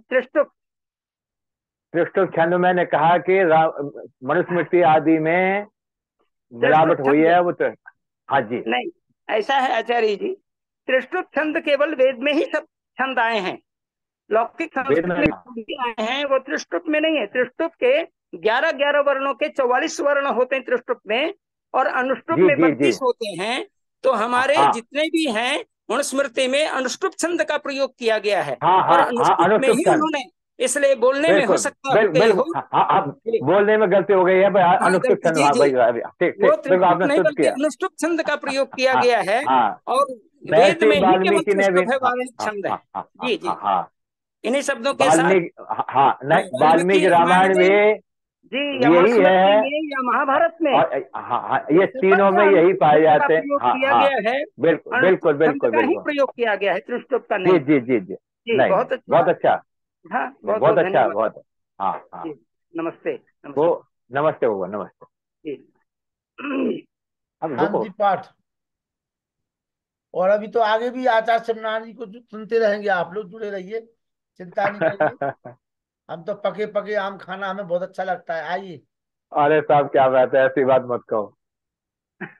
त्रिष्टुप छंद मैंने कहा कि मनुस्मृति आदि में मिलावट हुई है वो तो। हाँ जी, नहीं, ऐसा है आचार्य जी, त्रिष्टुप छंद केवल वेद में ही सब छंद आए हैं। लौकिक संस्कृत में आए हैं, वो त्रिष्टुप में नहीं है। त्रिष्टुप के 11 वर्णों के 44 वर्ण होते हैं त्रिष्टुप में, और अनुष्टुप में 32 होते हैं। तो हमारे जितने भी हैं मनुस्मृति में अनुष्टुप छंद का प्रयोग किया गया है। और अनुष्टुप में ही उन्होंने, इसलिए बोलने में हो सकता है बोलने में गलती हो गई है। अनुष्टुप छंद का प्रयोग किया गया है और वेद में ही केवल छंद है। जी जी, इन्हीं शब्दों के साथ वाल्मीकि रामायण में जी, यही है या महाभारत में, ये तीनों में यही पाए जाते हैं। किया गया है, बिल्कुल बिल्कुल बिल्कुल बिल्कुल प्रयोग किया गया है त्रिष्टुप का। नहीं, जी जी जी जी, बहुत अच्छा, हाँ, बहुत अच्छा, बहुत। हाँ हाँ, नमस्ते। वो नमस्ते होगा, नमस्ते। अब पाठ, और अभी तो आगे भी आचार्य शिवनारायण जी को सुनते रहेंगे। आप लोग जुड़े रहिए, चिंता नहीं करिए। हम तो पके पके आम खाना हमें बहुत अच्छा लगता है। आइए। अरे साहब क्या बात है, ऐसी बात मत कहो।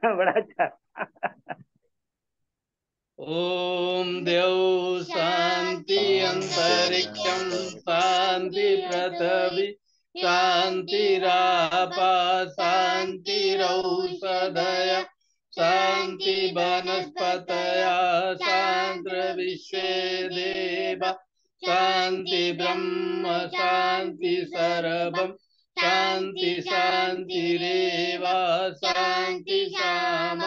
बड़ा अच्छा। ओम देव शांति अंतरिक्षम शांति पृथ्वी शांति रापा शांति रौषधय शांति वनस्पतया शांति विश्वे देवा शांति ब्रह्म शांति सर्वम शांति शांतिरेव शांति श्याम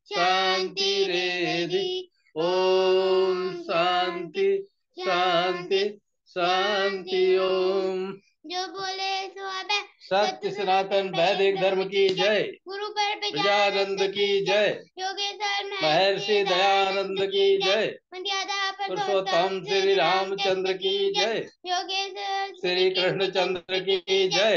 शांतिरेधि। ओम शांति शांति शांति। ओम जो बोले सो अबे। सत्य सनातन वैदिक धर्म की जय। गुरु पर प्रजानंद की जय। योगेश्वर महर्षि दयानंद की जय। पुरुषोत्तम श्री रामचंद्र की जय। योगेश्वर श्री कृष्णचंद्र की जय।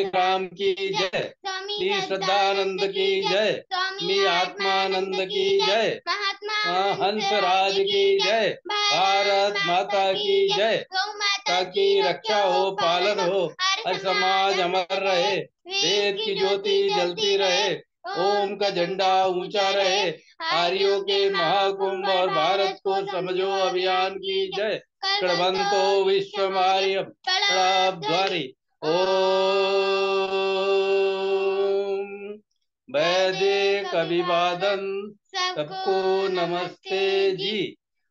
राम की जय। श्री श्रद्धानंद की जय। श्री आत्मानंद की जय। महात्मा हंसराज की जय। भारत माता की जय। माता की रक्षा हो, पालन हो, हर समाज अमर रहे, वेद की ज्योति जलती रहे, ओम का झंडा ऊंचा रहे, आर्यों के महाकुंभ और भारत को समझो अभियान की जय। कड़वंतो विश्वमार्य द्वारी। ओम वैदिक अभिवादन सबको नमस्ते जी।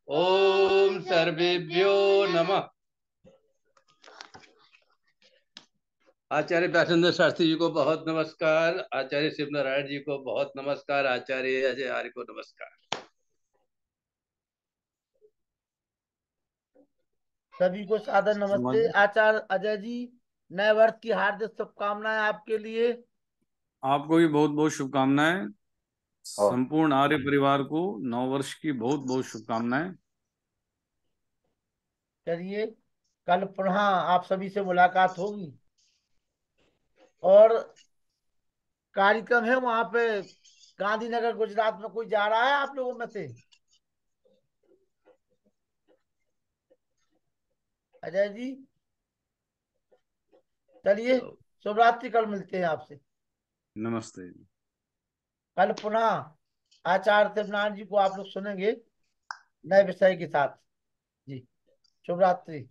ओम सर्वेभ्यो नमः। आचार्य व्यासेंद्र शास्त्री जी को बहुत नमस्कार। आचार्य शिव नारायण जी को बहुत नमस्कार। आचार्य अजय आर्य को नमस्कार। सभी को सादर नमस्ते। आचार्य अजय जी, नए वर्ष की हार्दिक शुभकामनाएं आपके लिए। आपको भी बहुत बहुत शुभकामनाएं। और संपूर्ण आर्य परिवार को नव वर्ष की बहुत बहुत शुभकामनाएं। चलिए, कल पुनः आप सभी से मुलाकात होगी और कार्यक्रम है वहां पे गांधीनगर गुजरात में। कोई जा रहा है आप लोगों में से? अजय जी, चलिए, शुभ रात्रि। कल मिलते हैं आपसे। नमस्ते। कल पुनः आचार्य शिवनारायण जी को आप लोग सुनेंगे नए विषय के साथ। जी, शुभ रात्रि।